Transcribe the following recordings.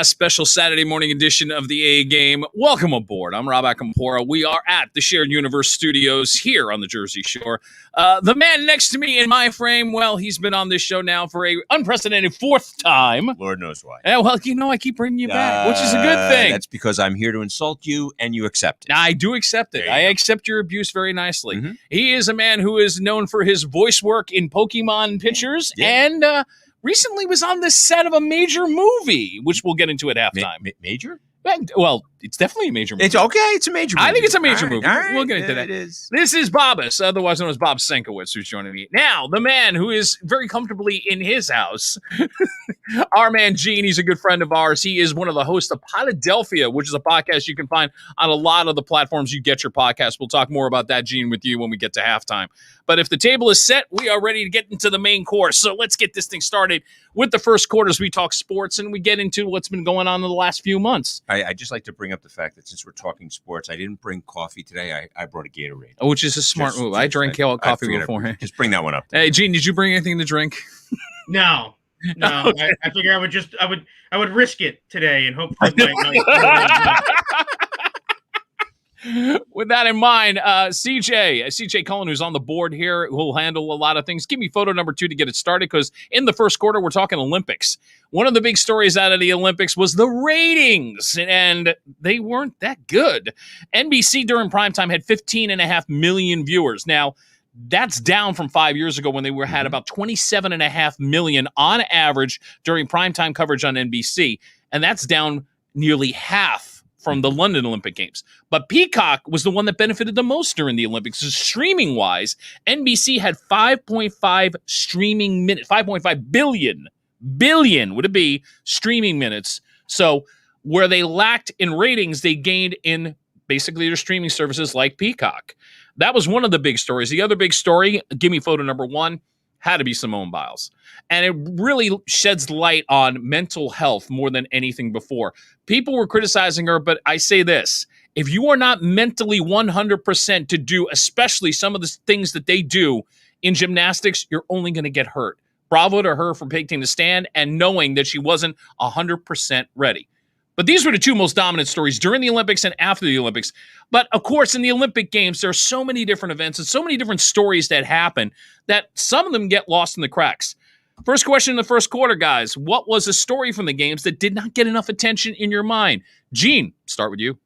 Special Saturday morning edition of the A Game. Welcome aboard. I'm Rob Akampora. We are at the Shared Universe Studios here on the Jersey Shore. The man next to me in my frame, well, he's been on this show now for a unprecedented fourth time. Lord knows why. Well, I keep bringing you back, which is a good thing. That's because I'm here to insult you, and you accept it. I do accept it. I accept your abuse very nicely. Mm-hmm. He is a man who is known for his voice work in Pokemon pictures and recently was on the set of a major movie, which we'll get into at halftime. Major? Well, it's definitely a major movie. It's okay. It's a major movie. I think it's a major movie. All right. We'll get into that. It is. This is Bobbus, otherwise known as Bob Senkewicz, who's joining me. Now, the man who is very comfortably in his house, our man Gene, he's a good friend of ours. He is one of the hosts of Podadelphia, which is a podcast you can find on a lot of the platforms you get your podcast. We'll talk more about that, Gene, with you when we get to halftime. But if the table is set, we are ready to get into the main course. So let's get this thing started with the first quarters. We talk sports and we get into what's been going on in the last few months. I just like to bring up the fact that since we're talking sports, I didn't bring coffee today. I brought a Gatorade. Which is a smart move. I drank coffee beforehand. Just bring that one up. Hey, Gene, did you bring anything to drink? No. Okay. I figure I would risk it today and hope. With that in mind, CJ Cullen, who's on the board here, who'll handle a lot of things. Give me photo number 2 to get it started, because in the first quarter, we're talking Olympics. One of the big stories out of the Olympics was the ratings, and they weren't that good. NBC during primetime had 15.5 million viewers. Now, that's down from 5 years ago when they had about 27.5 million on average during primetime coverage on NBC, and that's down nearly half from the London Olympic Games. But Peacock was the one that benefited the most during the Olympics. So streaming-wise, NBC had 5.5 streaming minutes, 5.5 billion would it be, streaming minutes. So where they lacked in ratings, they gained in basically their streaming services like Peacock. That was one of the big stories. The other big story, give me photo number 1, had to be Simone Biles. And it really sheds light on mental health more than anything before. People were criticizing her, but I say this. If you are not mentally 100% to do, especially some of the things that they do in gymnastics, you're only going to get hurt. Bravo to her for taking the stand and knowing that she wasn't 100% ready. But these were the two most dominant stories during the Olympics and after the Olympics. But, of course, in the Olympic Games, there are so many different events and so many different stories that happen that some of them get lost in the cracks. First question in the first quarter, guys. What was a story from the Games that did not get enough attention in your mind? Gene, start with you.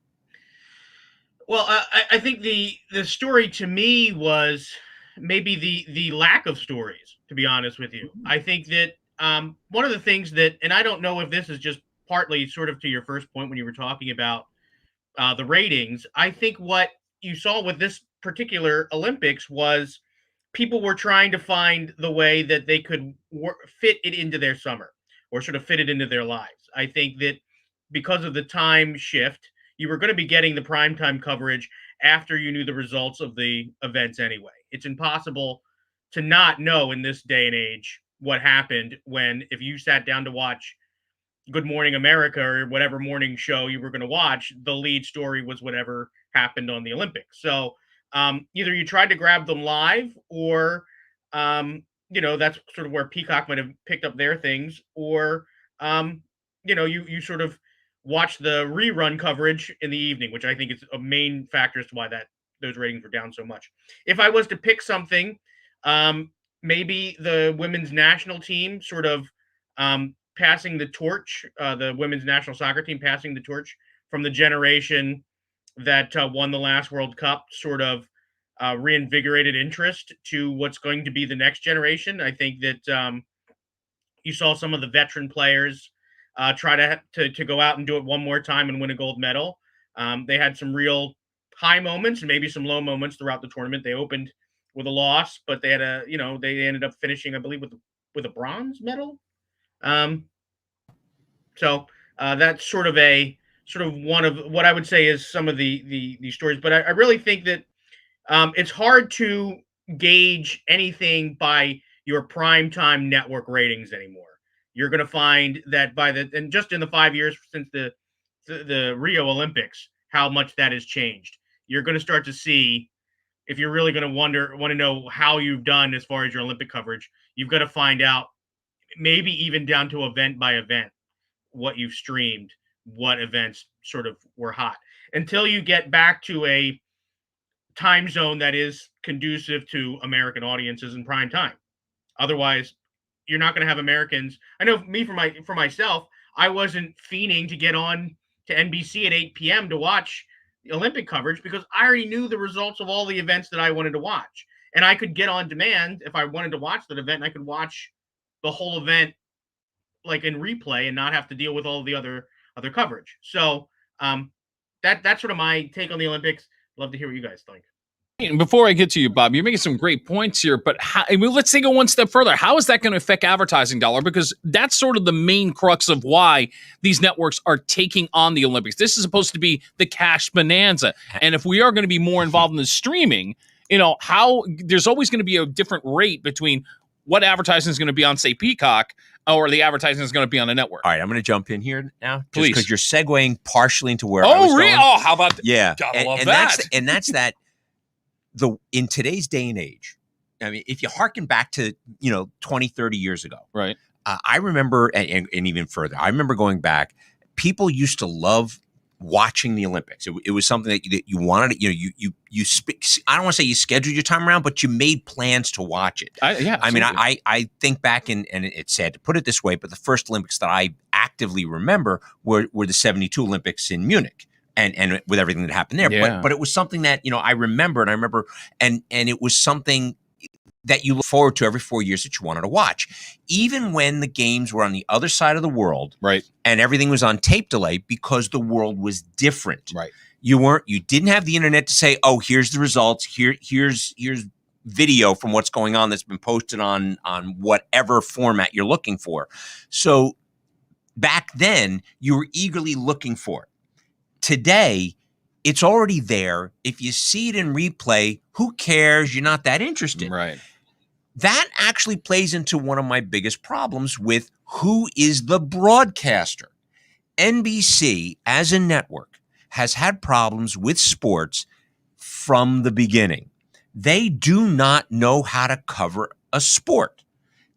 Well, I think the story to me was maybe the lack of stories, to be honest with you. I think that one of the things that, and I don't know if this is just partly sort of to your first point when you were talking about the ratings, I think what you saw with this particular Olympics was people were trying to find the way that they could fit it into their summer or sort of fit it into their lives. I think that because of the time shift, you were going to be getting the primetime coverage after you knew the results of the events anyway. It's impossible to not know in this day and age what happened when, if you sat down to watch Good Morning America or whatever morning show you were going to watch, the lead story was whatever happened on the Olympics. So either you tried to grab them live or, that's sort of where Peacock might have picked up their things, or, you sort of watch the rerun coverage in the evening, which I think is a main factor as to why those ratings were down so much. If I was to pick something, maybe the women's national team sort of passing the torch, the women's national soccer team passing the torch from the generation that won the last World Cup, sort of reinvigorated interest to what's going to be the next generation. I think that you saw some of the veteran players try to go out and do it one more time and win a gold medal. They had some real high moments and maybe some low moments throughout the tournament. They opened with a loss, but they had they ended up finishing, I believe, with a bronze medal. So that's sort of one of what I would say is some of the stories. But I really think that it's hard to gauge anything by your primetime network ratings anymore. You're going to find that and just in the 5 years since the Rio Olympics, how much that has changed. You're going to start to see, if you're really going to want to know how you've done as far as your Olympic coverage, you've got to find out, maybe even down to event by event, what you've streamed, what events sort of were hot, until you get back to a time zone that is conducive to American audiences in prime time. Otherwise, you're not going to have Americans. I know me for myself, I wasn't fiending to get on to NBC at 8 p.m. to watch the Olympic coverage because I already knew the results of all the events that I wanted to watch. And I could get on demand if I wanted to watch that event, and I could watch the whole event like in replay and not have to deal with all the other coverage. So that's sort of my take on the Olympics. Love to hear what you guys think. And before I get to you, Bob, you're making some great points here, but let's take it one step further. How is that going to affect advertising dollar? Because that's sort of the main crux of why these networks are taking on the Olympics. This is supposed to be the cash bonanza. And if we are going to be more involved in the streaming, how there's always going to be a different rate between what advertising is going to be on, say, Peacock, or the advertising is going to be on a network. All right, I'm going to jump in here now, please, because you're segueing partially into where I was really? going. Oh, how about that? Yeah, gotta love that. That's that. In today's day and age, I mean, if you hearken back to 20, 30 years ago, right? I remember, and even further, I remember going back. People used to love watching the Olympics. It was something that you wanted. You I don't want to say you scheduled your time around, but you made plans to watch it. I think back, and it's sad to put it this way, but the first Olympics that I actively remember were the '72 Olympics in Munich. And with everything that happened there, yeah. but it was something that I remember, and it was something that you look forward to every 4 years that you wanted to watch, even when the games were on the other side of the world, right? And everything was on tape delay because the world was different, right? You didn't have the internet to say, oh, here's the results, here's video from what's going on that's been posted on whatever format you're looking for. So back then, you were eagerly looking for it. Today, it's already there. If you see it in replay, who cares? You're not that interested. Right. That actually plays into one of my biggest problems with who is the broadcaster. NBC, as a network, has had problems with sports from the beginning. They do not know how to cover a sport.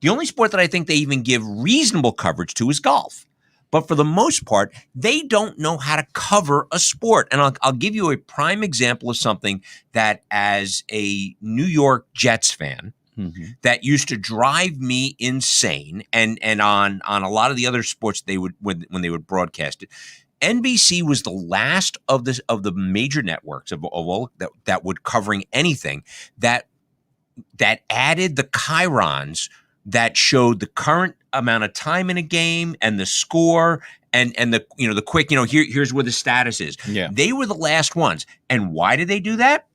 The only sport that I think they even give reasonable coverage to is golf. But for the most part, they don't know how to cover a sport. And I'll give you a prime example of something that, as a New York Jets fan, that used to drive me insane. And on a lot of the other sports they would when they would broadcast it, NBC was the last of the major networks of all that would covering anything that added the chyrons that showed the current amount of time in a game and the score and the the quick here's where the status is. Yeah. They were the last ones. And why did they do that?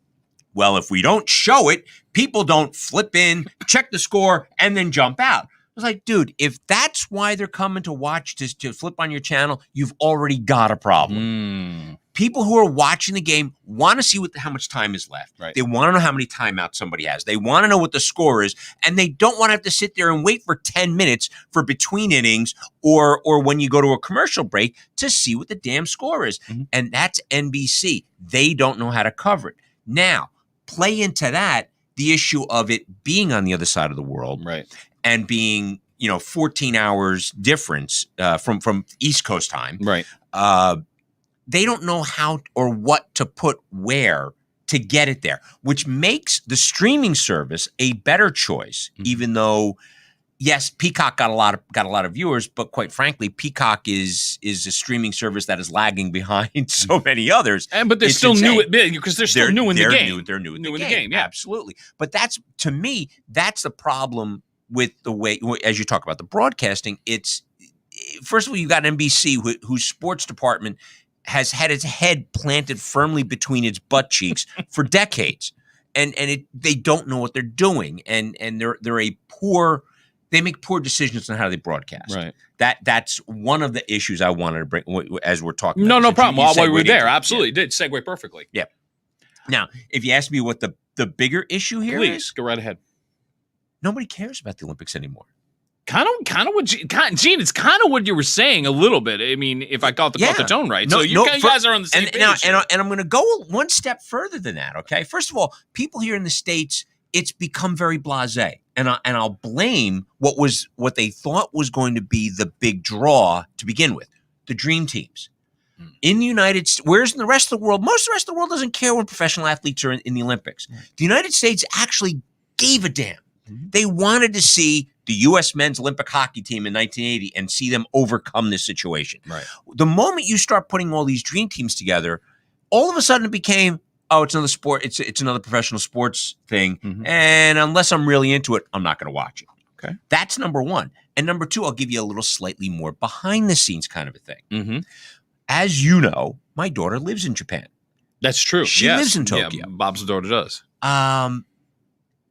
Well, if we don't show it, people don't flip in, check the score, and then jump out. I was like, dude, if that's why they're coming to watch to flip on your channel, you've already got a problem. People who are watching the game want to see how much time is left. Right. They want to know how many timeouts somebody has. They want to know what the score is, and they don't want to have to sit there and wait for 10 minutes for between innings or when you go to a commercial break to see what the damn score is. And that's NBC. They don't know how to cover it. Now, play into that the issue of it being on the other side of the world, right, and being 14 hours difference from East Coast time, right. They don't know how or what to put where to get it there, which makes the streaming service a better choice. Even though, yes, Peacock got a lot of viewers, but quite frankly, Peacock is a streaming service that is lagging behind so many others. But they're still new because they're still new in the game. They're new in the game. Yeah, absolutely. But to me, that's the problem with the way, as you talk about the broadcasting. It's, first of all, you got NBC, whose sports department has had its head planted firmly between its butt cheeks for decades, and they don't know what they're doing, and they make poor decisions on how they broadcast. Right. That's one of the issues I wanted to bring as we're talking. No about problem. While we were there, absolutely did segue perfectly. Yeah. Now, if you ask me what the bigger issue here is, go right ahead. Nobody cares about the Olympics anymore. Kind of what Gene, it's kind of what you were saying a little bit. I mean, if I got the tone right. So you guys are on the same page. And I'm going to go one step further than that, okay? First of all, people here in the States, it's become very blasé. and I'll blame what they thought was going to be the big draw to begin with, the dream teams. In the United States, whereas in the rest of the world, most of the rest of the world doesn't care when professional athletes are in the Olympics. The United States actually gave a damn. They wanted to see the U.S. men's Olympic hockey team in 1980 and see them overcome this situation. Right. The moment you start putting all these dream teams together, all of a sudden it became, oh, it's another sport. It's another professional sports thing. And unless I'm really into it, I'm not going to watch it. Okay. That's number one. And number two, I'll give you a little slightly more behind the scenes kind of a thing. As you know, my daughter lives in Japan. That's true. She lives in Tokyo. Yeah, Bob's daughter does.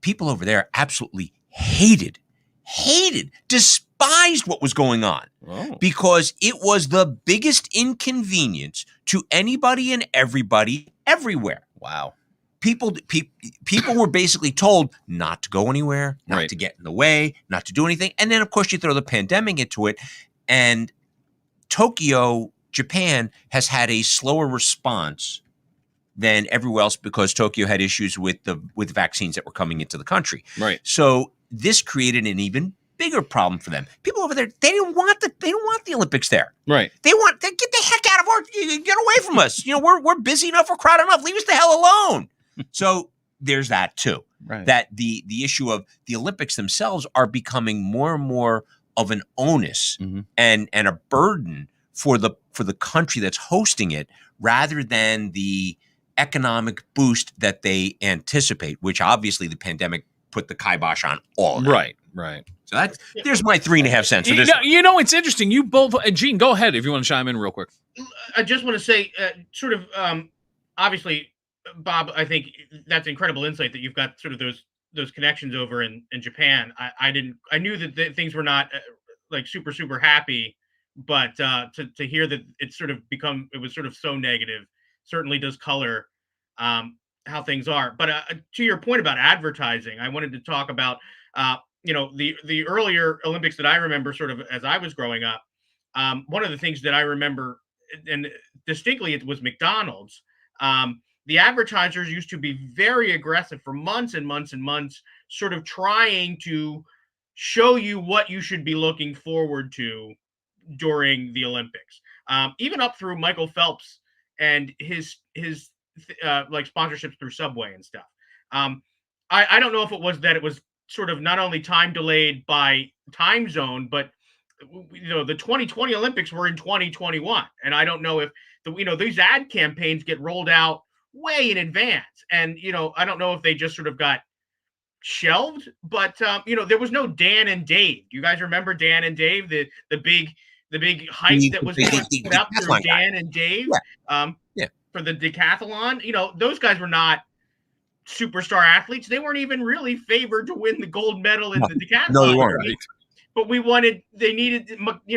People over there absolutely hated, despised what was going on because it was the biggest inconvenience to anybody and everybody everywhere. Wow. People were basically told not to go anywhere, not to get in the way, not to do anything. And then, of course, you throw the pandemic into it. And Tokyo, Japan, has had a slower response than everywhere else because Tokyo had issues with vaccines that were coming into the country. Right. So this created an even bigger problem for them. People over there, they didn't want the Olympics there. Right. They get the heck out of get away from us. We're busy enough, we're crowded enough. Leave us the hell alone. So there's that too. Right. That the issue of the Olympics themselves are becoming more and more of an onus and a burden for the country that's hosting it rather than the economic boost that they anticipate, which obviously the pandemic put the kibosh on all of that. Right. So there's my 3.5 cents. It's interesting. You both, Gene, go ahead if you want to chime in real quick. I just want to say, obviously, Bob, I think that's incredible insight that you've got sort of those connections over in Japan. I knew that things were not like super, super happy, but to hear that it was sort of so negative certainly does color how things are. But to your point about advertising, I wanted to talk about the earlier Olympics that I remember sort of as I was growing up. One of the things that I remember, and distinctly, it was McDonald's. The advertisers used to be very aggressive for months and months and months, sort of trying to show you what you should be looking forward to during the Olympics, even up through Michael Phelps and his like sponsorships through Subway and stuff. I don't know if it was that it was sort of not only time delayed by time zone, but the 2020 Olympics were in 2021, and I don't know if these ad campaigns get rolled out way in advance, and I don't know if they just sort of got shelved, but there was no Dan and Dave. Do you guys remember Dan and Dave, the big hype that was put up through Dan and Dave for the decathlon? Those guys were not superstar athletes. They weren't even really favored to win the gold medal in the decathlon. No, they weren't. Right? But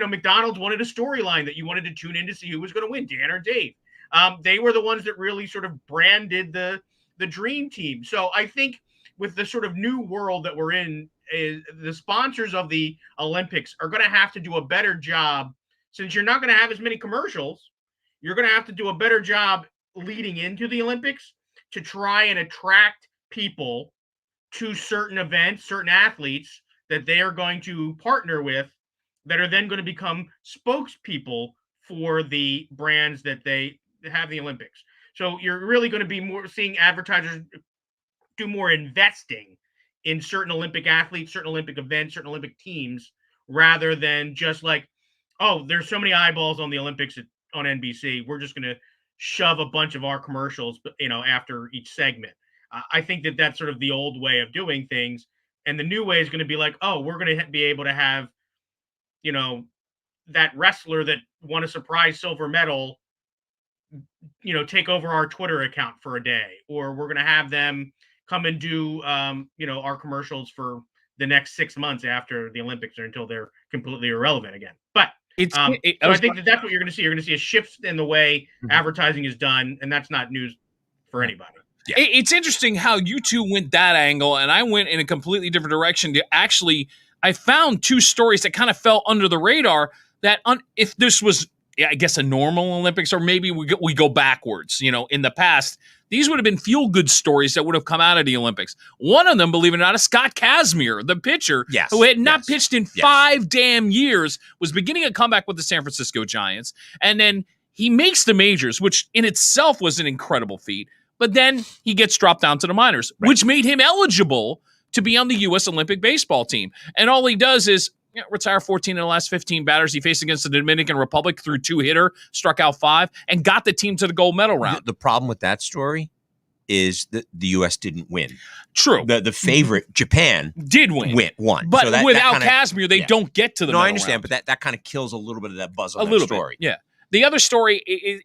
McDonald's wanted a storyline that you wanted to tune in to see who was going to win, Dan or Dave. They were the ones that really sort of branded the dream team. So I think with the sort of new world that we're in, the sponsors of the Olympics are going to have to do a better job. Since you're not going to have as many commercials, you're going to have to do a better job leading into the Olympics to try and attract people to certain events, certain athletes that they are going to partner with that are then going to become spokespeople for the brands that they have the Olympics. So you're really going to be more seeing advertisers do more investing in certain Olympic athletes, certain Olympic events, certain Olympic teams, rather than just like, oh, there's so many eyeballs on the Olympics on NBC. We're just going to shove a bunch of our commercials, after each segment. I think that that's sort of the old way of doing things. And the new way is going to be like, oh, we're going to be able to have, that wrestler that won a surprise silver medal, take over our Twitter account for a day, or we're going to have them come and do, our commercials for the next 6 months after the Olympics or until they're completely irrelevant again. But I think that's what you're going to see. You're going to see a shift in the way advertising is done, and that's not news for anybody. Yeah. It's interesting how you two went that angle, and I went in a completely different direction. I found two stories that kind of fell under the radar that if I guess, a normal Olympics, or maybe we go backwards. In the past, these would have been feel-good stories that would have come out of the Olympics. One of them, believe it or not, is Scott Kazmir, the pitcher, who had not pitched in 5 damn years, was beginning a comeback with the San Francisco Giants, and then he makes the majors, which in itself was an incredible feat. But then he gets dropped down to the minors, which made him eligible to be on the U.S. Olympic baseball team. And all he does is retire 14 of the last 15 batters he faced against the Dominican Republic through 2-hitter, struck out 5, and got the team to the gold medal round. The problem with that story is that the U.S. didn't win. True. The favorite, Japan, did won. But so without Kazmir, they don't get to the medal I understand, round. but that kind of kills a little bit of that buzz on that story. Bit, yeah. The other story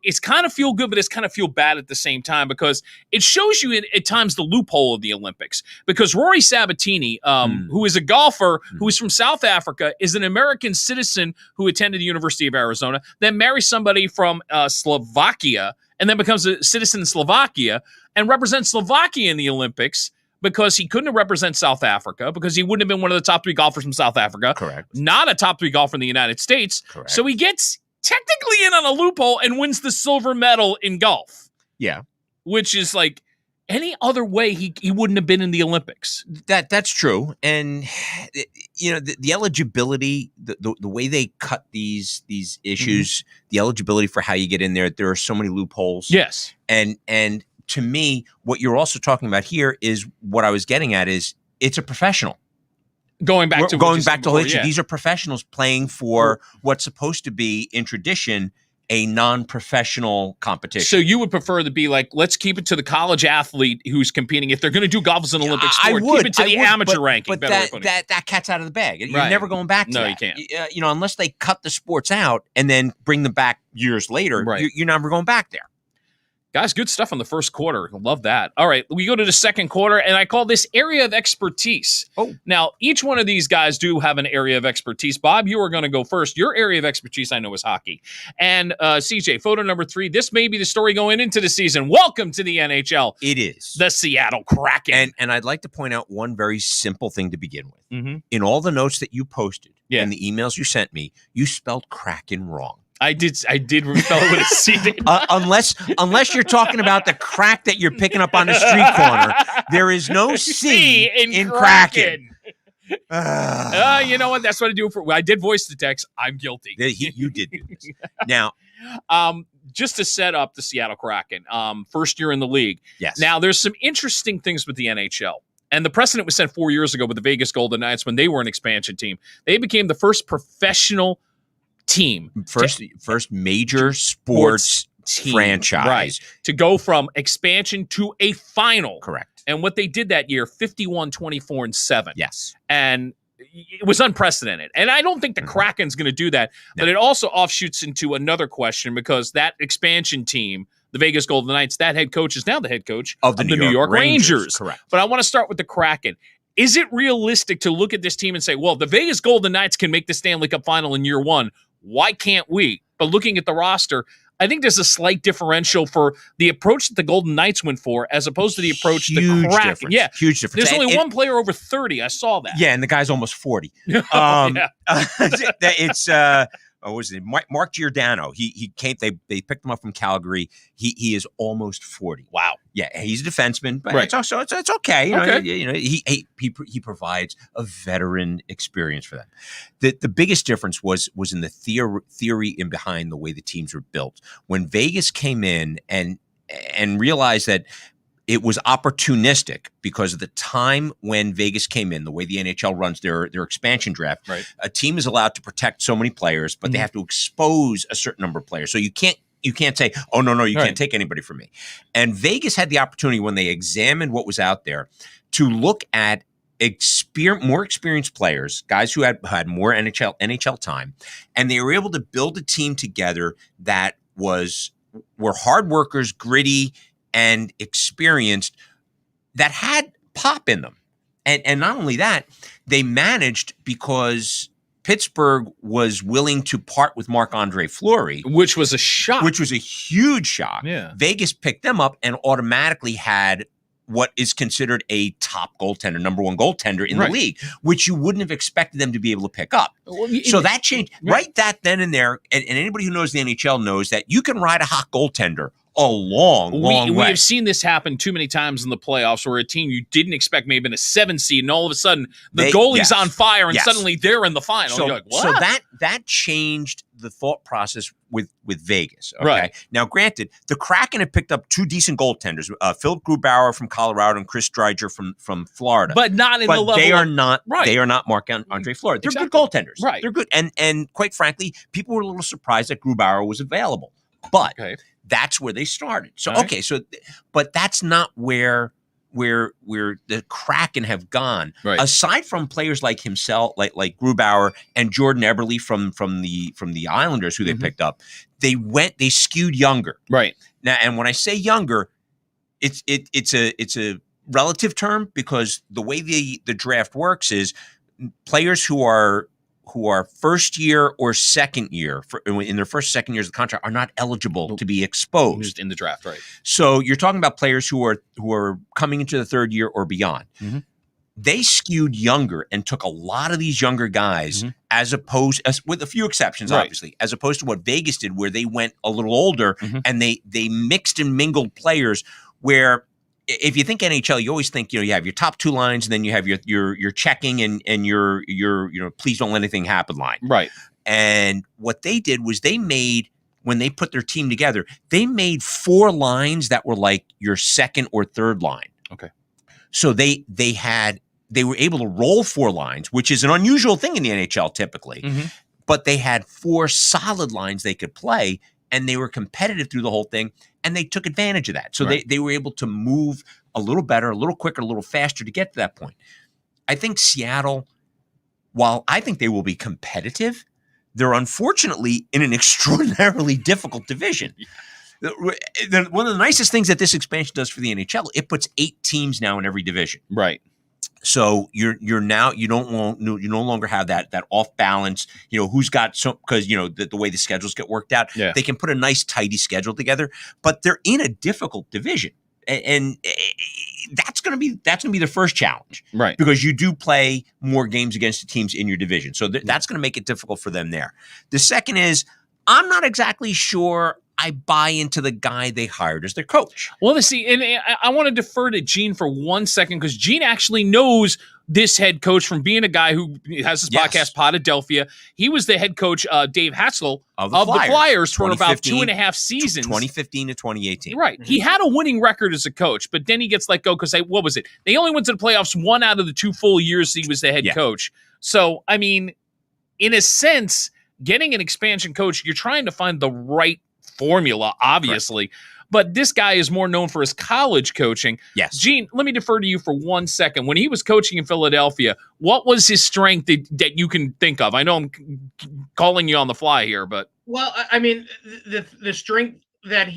is kind of feel good, but it's kind of feel bad at the same time, because it shows you at times the loophole of the Olympics. Because Rory Sabatini, who is a golfer who is from South Africa, is an American citizen who attended the University of Arizona, then marries somebody from Slovakia, and then becomes a citizen in Slovakia and represents Slovakia in the Olympics, because he couldn't represent South Africa, because he wouldn't have been one of the top 3 golfers from South Africa. Correct. Not a top 3 golfer in the United States. Correct. So he gets technically in on a loophole and wins the silver medal in golf. Yeah. Which is like, any other way he wouldn't have been in the Olympics. That's true. And the eligibility, the way they cut these issues, the eligibility for how you get in there are so many loopholes. Yes. And to me, what you're also talking about here is what I was getting at is it's a professional. Going back to whole issue. These are professionals playing for what's supposed to be, in tradition, a non-professional competition. So you would prefer to be like, let's keep it to the college athlete who's competing. If they're going to do golf as an Olympic sport, keep it to the amateur ranking. But that cat's out of the bag. You're never going back to that. No, you can't. Unless they cut the sports out and then bring them back years later, you're never going back there. Guys, good stuff on the first quarter. Love that. All right, we go to the second quarter, and I call this area of expertise. Oh. Now, each one of these guys do have an area of expertise. Bob, you are going to go first. Your area of expertise, I know, is hockey. And CJ, photo number 3, this may be the story going into the season. Welcome to the NHL. It is. The Seattle Kracken. And I'd like to point out one very simple thing to begin with. Mm-hmm. In all the notes that you posted and the emails you sent me, you spelled Kracken wrong. I did spell it with a C. Unless you're talking about the crack that you're picking up on the street corner, there is no C in Kracken. You know what? That's what I do. I did voice the text. I'm guilty. You did do this. Now, just to set up the Seattle Kracken, first year in the league. Yes. Now, there's some interesting things with the NHL. And the precedent was set 4 years ago with the Vegas Golden Knights when they were an expansion team. They became the first professional team, first major sports team, franchise, right, to go from expansion to a final. Correct. And what they did that year, 51, 24, and 7. Yes. And it was unprecedented. And I don't think the Kraken's going to do that. No. But it also offshoots into another question, because that expansion team, the Vegas Golden Knights, that head coach is now the head coach of the New York Rangers. Correct. But I want to start with the Kraken. Is it realistic to look at this team and say, well, the Vegas Golden Knights can make the Stanley Cup final in year 1. Why can't we? But looking at the roster, I think there's a slight differential for the approach that the Golden Knights went for as opposed to the approach the Kraken. Difference. Yeah, huge difference. There's only one player over 30. I saw that. Yeah, and the guy's almost 40. It's what was it? Mark Giordano. He came. They picked him up from Calgary. He is almost 40. Wow. Yeah, he's a defenseman, but right. it's okay. Okay. He provides a veteran experience for that. The biggest difference was in the theory in behind the way the teams were built. When Vegas came in and realized that it was opportunistic because of the time when Vegas came in, the way the NHL runs their expansion draft. Right. A team is allowed to protect so many players, but they have to expose a certain number of players. So you can't say, oh, no, you can't take anybody from me. And Vegas had the opportunity when they examined what was out there to look at more experienced players, guys who had more NHL time, and they were able to build a team together that were hard workers, gritty, and experienced, that had pop in them. And not only that, they managed because Pittsburgh was willing to part with Marc-Andre Fleury. Which was a shock. Which was a huge shock. Yeah. Vegas picked them up and automatically had what is considered a top goaltender, number one goaltender in Right. the league, which you wouldn't have expected them to be able to pick up. Well, So that changed Right. right that then and there. And anybody who knows the NHL knows that you can ride a hot goaltender a long we way. have seen this happen too many times in the playoffs where a team you didn't expect may have been a 7 seed, and all of a sudden the goalie's yes. on fire, and Yes. suddenly they're in the final. So, You're like, what? so that changed the thought process with Vegas. Okay? Right. Now, granted, the Kraken had picked up two decent goaltenders, Philip Grubauer from Colorado and Chris Dreiger from Florida. but not in the level. they are not. Right. They are not Marc-Andre Fleury. They're Exactly. good goaltenders. Right. They're good. And quite frankly, people were a little surprised that Grubauer was available. But Okay. that's where they started. So All right. okay. So, but that's not where the Kraken have gone. Right. Aside from players like himself, like Grubauer and Jordan Eberle from the Islanders, who they Mhm. picked up, they skewed younger. Right. Now, and when I say younger, it's a relative term, because the way the draft works is players who are first year or second year in their first second years of the contract are not eligible to be exposed. Just in the draft, right? So you're talking about players who are coming into the third year or beyond. Mhm. They skewed younger and took a lot of these younger guys, with a few exceptions, Right. obviously, as opposed to what Vegas did, where they went a little older and they mixed and mingled players. Where if you think NHL, you always think, you have your top two lines, and then you have your checking and your please don't let anything happen line. Right. And what they did was when they put their team together, they made 4 lines that were like your second or third line. Okay. So they were able to roll 4 lines, which is an unusual thing in the NHL typically. Mhm. But they had 4 solid lines they could play, and they were competitive through the whole thing, and they took advantage of that. So Right. they were able to move a little better, a little quicker, a little faster to get to that point. I think Seattle, while I think they will be competitive, they're unfortunately in an extraordinarily difficult division. One of the nicest things that this expansion does for the NHL, it puts 8 teams now in every division. Right. So you no longer have that off balance, who's got because the way the schedules get worked out, Yeah. they can put a nice tidy schedule together, but they're in a difficult division. And that's going to be the first challenge, Right. because you do play more games against the teams in your division. So that's going to make it difficult for them there. The second is, I'm not exactly sure I buy into the guy they hired as their coach. Well, see, and I want to defer to Gene for 1 second, because Gene actually knows this head coach from being a guy who has this Yes. podcast, Podadelphia. He was the head coach, Dave Hatzel, Of of the the Flyers for about 2015 2.5 seasons. 2015 to 2018. Right. He had a winning record as a coach, but then he gets let go because what was it? They only went to the playoffs 1 out of the 2 full years he was the head Yeah. coach. So, I mean, in a sense, getting an expansion coach, you're trying to find the right formula, obviously. But this guy is more known for his college coaching. Yes. Gene, let me defer to you for 1 second. When he was coaching in Philadelphia, what was his strength that you can think of? I know I'm calling you on the fly here, but Well, I mean, the strength that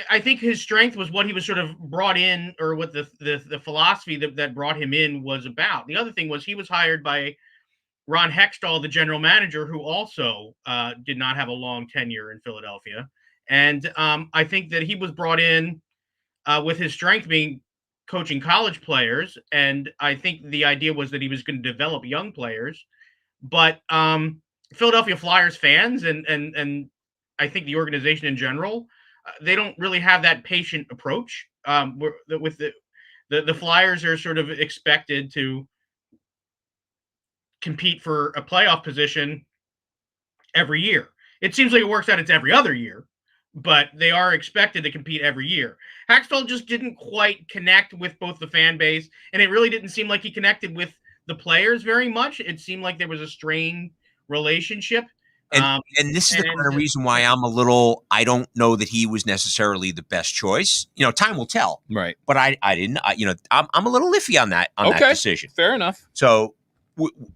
I think his strength was what he was sort of brought in, or what the philosophy that brought him in was about. The other thing was he was hired by Ron Hextall, the general manager, who also did not have a long tenure in Philadelphia. And I think that he was brought in with his strength being coaching college players. And I think the idea was that he was going to develop young players. But Philadelphia Flyers fans and I think the organization in general, they don't really have that patient approach. With the Flyers are sort of expected to compete for a playoff position every year. It seems like it works out it's every other year, but they are expected to compete every year. Haxtell just didn't quite connect with both the fan base, and it really didn't seem like he connected with the players very much. It seemed like there was a strained relationship. And this is the kind of reason why I don't know that he was necessarily the best choice. Time will tell. right. But I'm a little iffy on that decision. Fair enough. So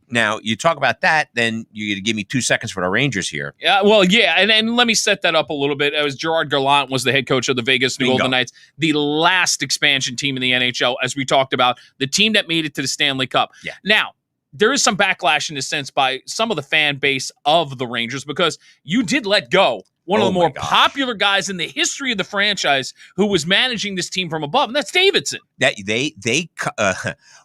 now you talk about that, then you got to give me 2 seconds for the Rangers here. Yeah, well, yeah, and let me set that up a little bit. It was Gerard Gallant was the head coach of the Vegas Golden Knights, the last expansion team in the NHL, as we talked about, the team that made it to the Stanley Cup. Yeah. Now, there is some backlash in a sense by some of the fan base of the Rangers, because you did let go one of Oh the more my gosh. popular guys in the history of the franchise who was managing this team from above, and that's Davidson. That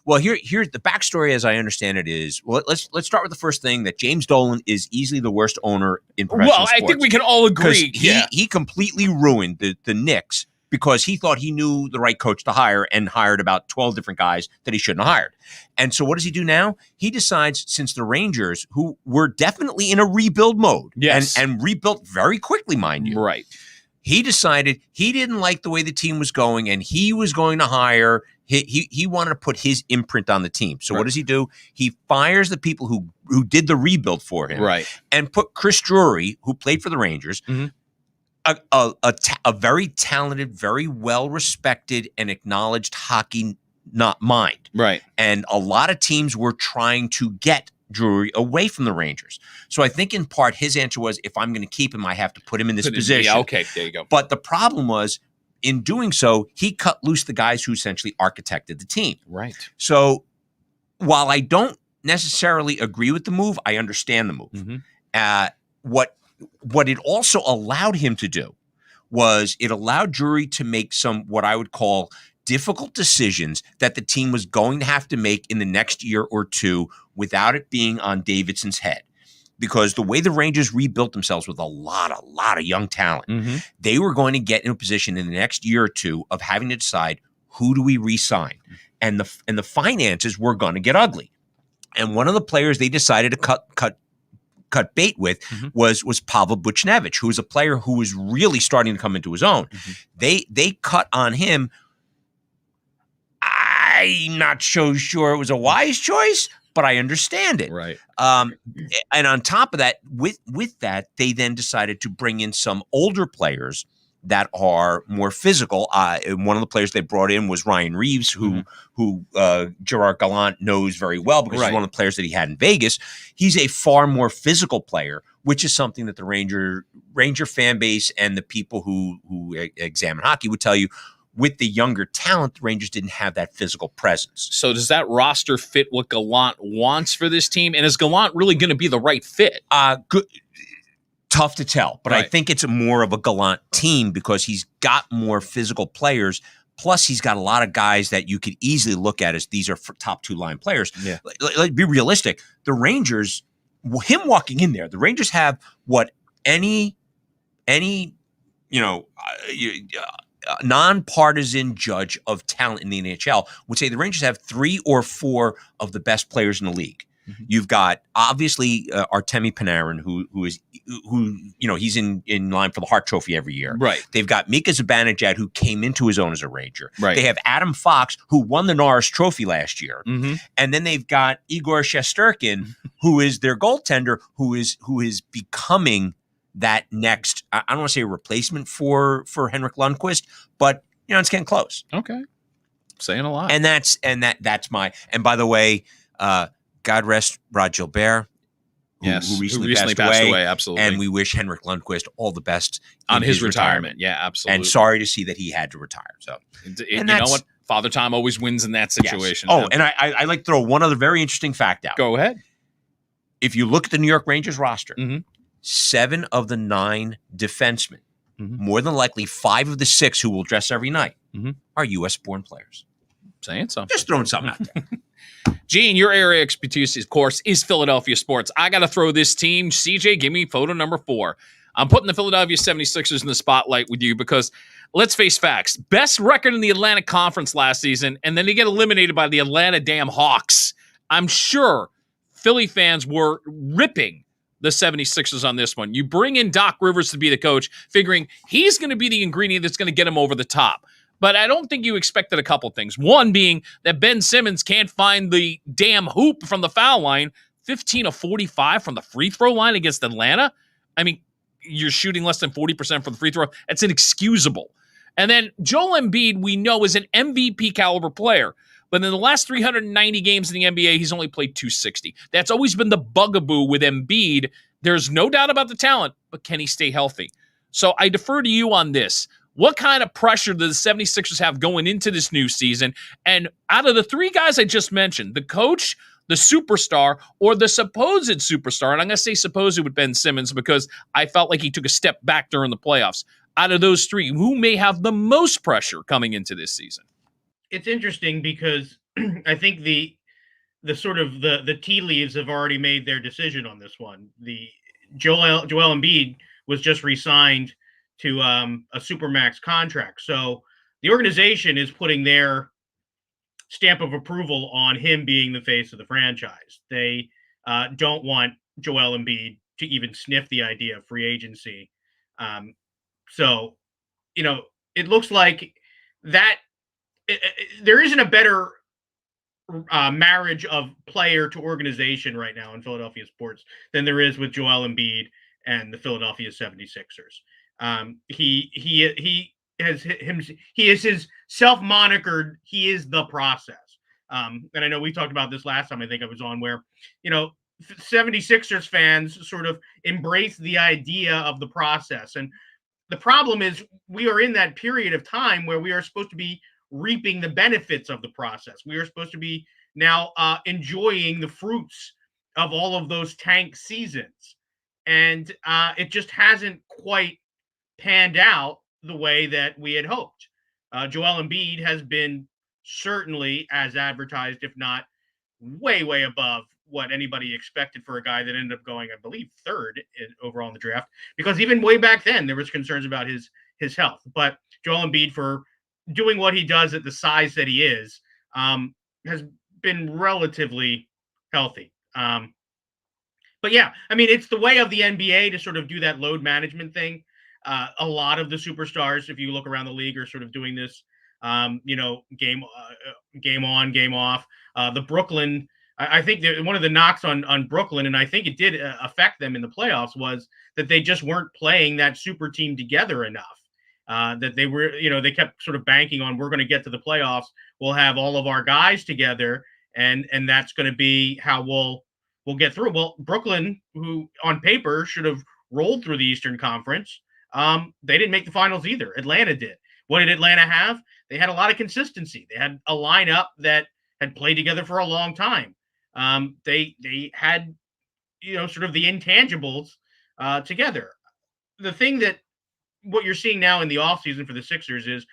well, here's the backstory as I understand it is, well, let's start with the first thing, that James Dolan is easily the worst owner in professional Well, sports. I think we can all 'Cause agree. Yeah. he completely ruined the Knicks because he thought he knew the right coach to hire and hired about 12 different guys that he shouldn't have hired. And so what does he do now? He decides, since the Rangers, who were definitely in a rebuild mode, Yes. and rebuilt very quickly, mind you, Right. he decided he didn't like the way the team was going, and he was going to hire. He wanted to put his imprint on the team. So what does he do? He fires the people who did the rebuild for him, Right. and put Chris Drury, who played for the Rangers, Mhm. a very talented, very well respected, and acknowledged hockey mind. Right. And a lot of teams were trying to get Drury away from the Rangers. So I think in part his answer was, if I'm going to keep him, I have to put him in this position. Yeah, okay, there you go. But the problem was, in doing so, he cut loose the guys who essentially architected the team. Right. So while I don't necessarily agree with the move, I understand the move. Mm-hmm. What it also allowed him to do was it allowed Drury to make some, what I would call, difficult decisions that the team was going to have to make in the next year or two without it being on Davidson's head. Because the way the Rangers rebuilt themselves with a lot of young talent, Mm-hmm. they were going to get in a position in the next year or two of having to decide, who do we re-sign? And the finances were going to get ugly. And one of the players they decided to cut bait with was Pavel Buchnevich, who was a player who was really starting to come into his own. They cut on him. I'm not so sure it was a wise choice, but I understand it. Right. And on top of that, with that, they then decided to bring in some older players that are more physical. One of the players they brought in was Ryan Reeves, who Gerard Gallant knows very well because he's one of the players that he had in Vegas. He's a far more physical player, which is something that the Ranger fan base and the people who examine hockey would tell you. With the younger talent, the Rangers didn't have that physical presence. So does that roster fit what Gallant wants for this team? And is Gallant really going to be the right fit? Good. Tough to tell, but I think it's more of a Gallant team because he's got more physical players. Plus, he's got a lot of guys that you could easily look at as these are top two line players. Yeah. Let's be realistic. The Rangers, him walking in there, the Rangers have what any nonpartisan judge of talent in the NHL would say the Rangers have 3 or 4 of the best players in the league. Mm-hmm. You've got obviously Artemi Panarin, who he's in line for the Hart Trophy every year. Right. They've got Mika Zibanejad, who came into his own as a Ranger. Right. They have Adam Fox, who won the Norris Trophy last year. Mm-hmm. And then they've got Igor Shesterkin, who is their goaltender, who is becoming that next, I don't want to say a replacement for Henrik Lundqvist, but it's getting close. Okay. Saying a lot. And that's my, and by the way, God rest Rod Gilbert, who recently passed away. Absolutely. And we wish Henrik Lundqvist all the best on his retirement. Yeah, absolutely. And sorry to see that he had to retire. So, you know what? Father Time always wins in that situation. Yes. Oh, and I like to throw one other very interesting fact out. Go ahead. If you look at the New York Rangers roster, mm-hmm. 7 of the 9 defensemen, more than likely 5 of the 6 who will dress every night, are U.S.-born players. Saying something. Just throwing something out there. Gene, your area expertise, of course, is Philadelphia sports. I got to throw this team. CJ, give me photo number 4. I'm putting the Philadelphia 76ers in the spotlight with you because, let's face facts, best record in the Atlantic Conference last season, and then they get eliminated by the Atlanta damn Hawks. I'm sure Philly fans were ripping the 76ers on this one. You bring in Doc Rivers to be the coach, figuring he's going to be the ingredient that's going to get him over the top. But I don't think you expected a couple things. One being that Ben Simmons can't find the damn hoop from the foul line. 15 of 45 from the free throw line against Atlanta. I mean, you're shooting less than 40% from the free throw. That's inexcusable. And then Joel Embiid, we know, is an MVP caliber player. But in the last 390 games in the NBA, he's only played 260. That's always been the bugaboo with Embiid. There's no doubt about the talent, but can he stay healthy? So I defer to you on this. What kind of pressure do the 76ers have going into this new season? And out of the 3 guys I just mentioned, the coach, the superstar or the supposed superstar, and I'm going to say supposed with Ben Simmons because I felt like he took a step back during the playoffs. Out of those three, who may have the most pressure coming into this season? It's interesting because I think the sort of the tea leaves have already made their decision on this one. The Joel Embiid was just re-signed to a supermax contract, so the organization is putting their stamp of approval on him being the face of the franchise. They don't want Joel Embiid to even sniff the idea of free agency. So, you know, it looks like that there isn't a better marriage of player to organization right now in Philadelphia sports than there is with Joel Embiid and the Philadelphia 76ers. He has him. He is his self-monikered. He is the process. And I know we talked about this last time. I think I was on where, 76ers fans sort of embrace the idea of the process. And the problem is we are in that period of time where we are supposed to be reaping the benefits of the process. We are supposed to be now enjoying the fruits of all of those tank seasons. And it just hasn't quite panned out the way that we had hoped. Joel Embiid has been certainly as advertised, if not way, way above what anybody expected for a guy that ended up going, I believe, third overall in the draft. Because even way back then, there was concerns about his health. But Joel Embiid, for doing what he does at the size that he is, has been relatively healthy. But yeah, I mean, it's the way of the NBA to sort of do that load management thing. A lot of the superstars, if you look around the league, are sort of doing this. Game on, game off. The Brooklyn, I think one of the knocks on Brooklyn, and I think it did affect them in the playoffs, was that they just weren't playing that super team together enough. That they were, they kept sort of banking on, we're going to get to the playoffs, we'll have all of our guys together, and that's going to be how we'll get through. Well, Brooklyn, who on paper should have rolled through the Eastern Conference, they didn't make the finals either. Atlanta did. What did Atlanta have? They had a lot of consistency. They had a lineup that had played together for a long time. They had, sort of the intangibles together. The thing that what you're seeing now in the offseason for the Sixers is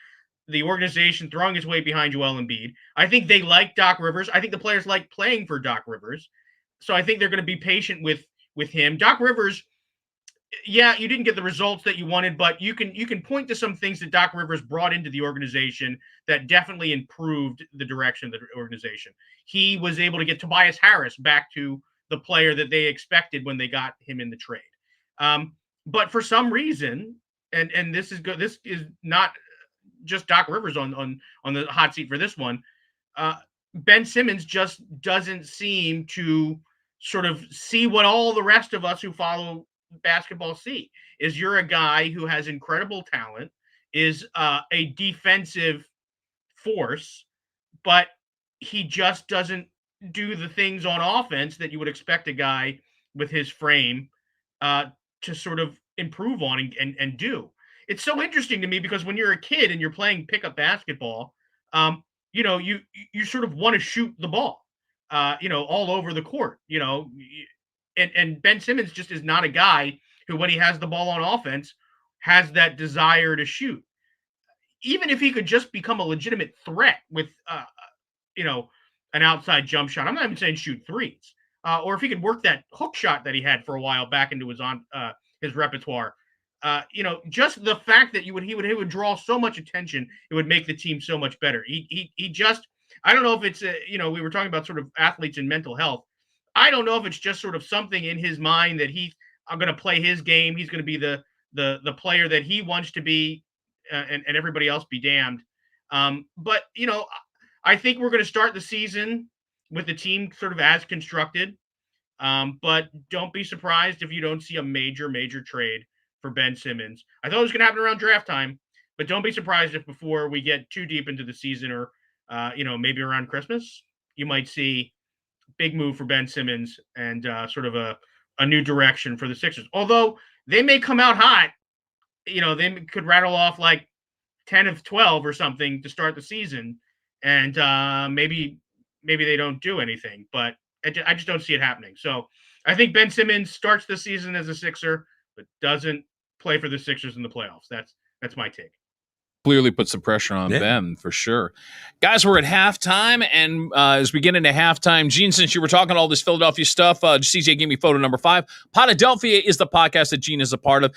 the organization throwing its weight behind Joel Embiid. I think they like Doc Rivers. I think the players like playing for Doc Rivers. So I think they're going to be patient with him. Doc Rivers, yeah, you didn't get the results that you wanted, but you can point to some things that Doc Rivers brought into the organization that definitely improved the direction of the organization. He was able to get Tobias Harris back to the player that they expected when they got him in the trade. But for some reason, and this is good. This is not just Doc Rivers on the hot seat for this one. Ben Simmons just doesn't seem to sort of see what all the rest of us who follow basketball see. Is you're a guy who has incredible talent, is a defensive force, but he just doesn't do the things on offense that you would expect a guy with his frame to sort of improve on and do. It's so interesting to me because when you're a kid and you're playing pickup basketball, you sort of want to shoot the ball, all over the court, and Ben Simmons just is not a guy who, when he has the ball on offense, has that desire to shoot. Even if he could just become a legitimate threat with, an outside jump shot. I'm not even saying shoot threes, or if he could work that hook shot that he had for a while back into his repertoire. Just the fact that he would draw so much attention, it would make the team so much better. He just, I don't know if it's we were talking about sort of athletes and mental health. I don't know if it's just sort of something in his mind that I'm going to play his game. He's going to be the player that he wants to be, and everybody else be damned. But I think we're going to start the season with the team sort of as constructed. But don't be surprised if you don't see a major trade for Ben Simmons. I thought it was going to happen around draft time, but don't be surprised if before we get too deep into the season or, maybe around Christmas, you might see big move for Ben Simmons and sort of a new direction for the Sixers. Although they may come out hot, they could rattle off like 10 of 12 or something to start the season. And maybe they don't do anything, but I just don't see it happening. So I think Ben Simmons starts the season as a Sixer, but doesn't play for the Sixers in the playoffs. That's my take. Clearly put some pressure on Ben for sure. Guys, we're at halftime, and as we get into halftime, Gene, since you were talking all this Philadelphia stuff, CJ gave me photo number 5. Podadelphia is the podcast that Gene is a part of.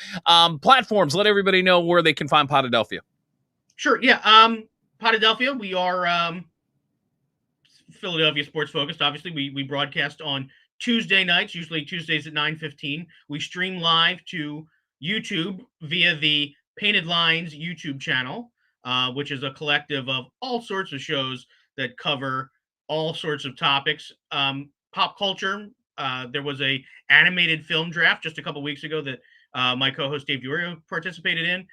Platforms, let everybody know where they can find Podadelphia. Sure, yeah. Podadelphia, we are Philadelphia sports focused. Obviously, we broadcast on Tuesday nights, usually Tuesdays at 9:15. We stream live to YouTube via the Painted Lines YouTube channel, which is a collective of all sorts of shows that cover all sorts of topics. Pop culture. There was a animated film draft just a couple weeks ago that my co-host Dave Diorio participated in,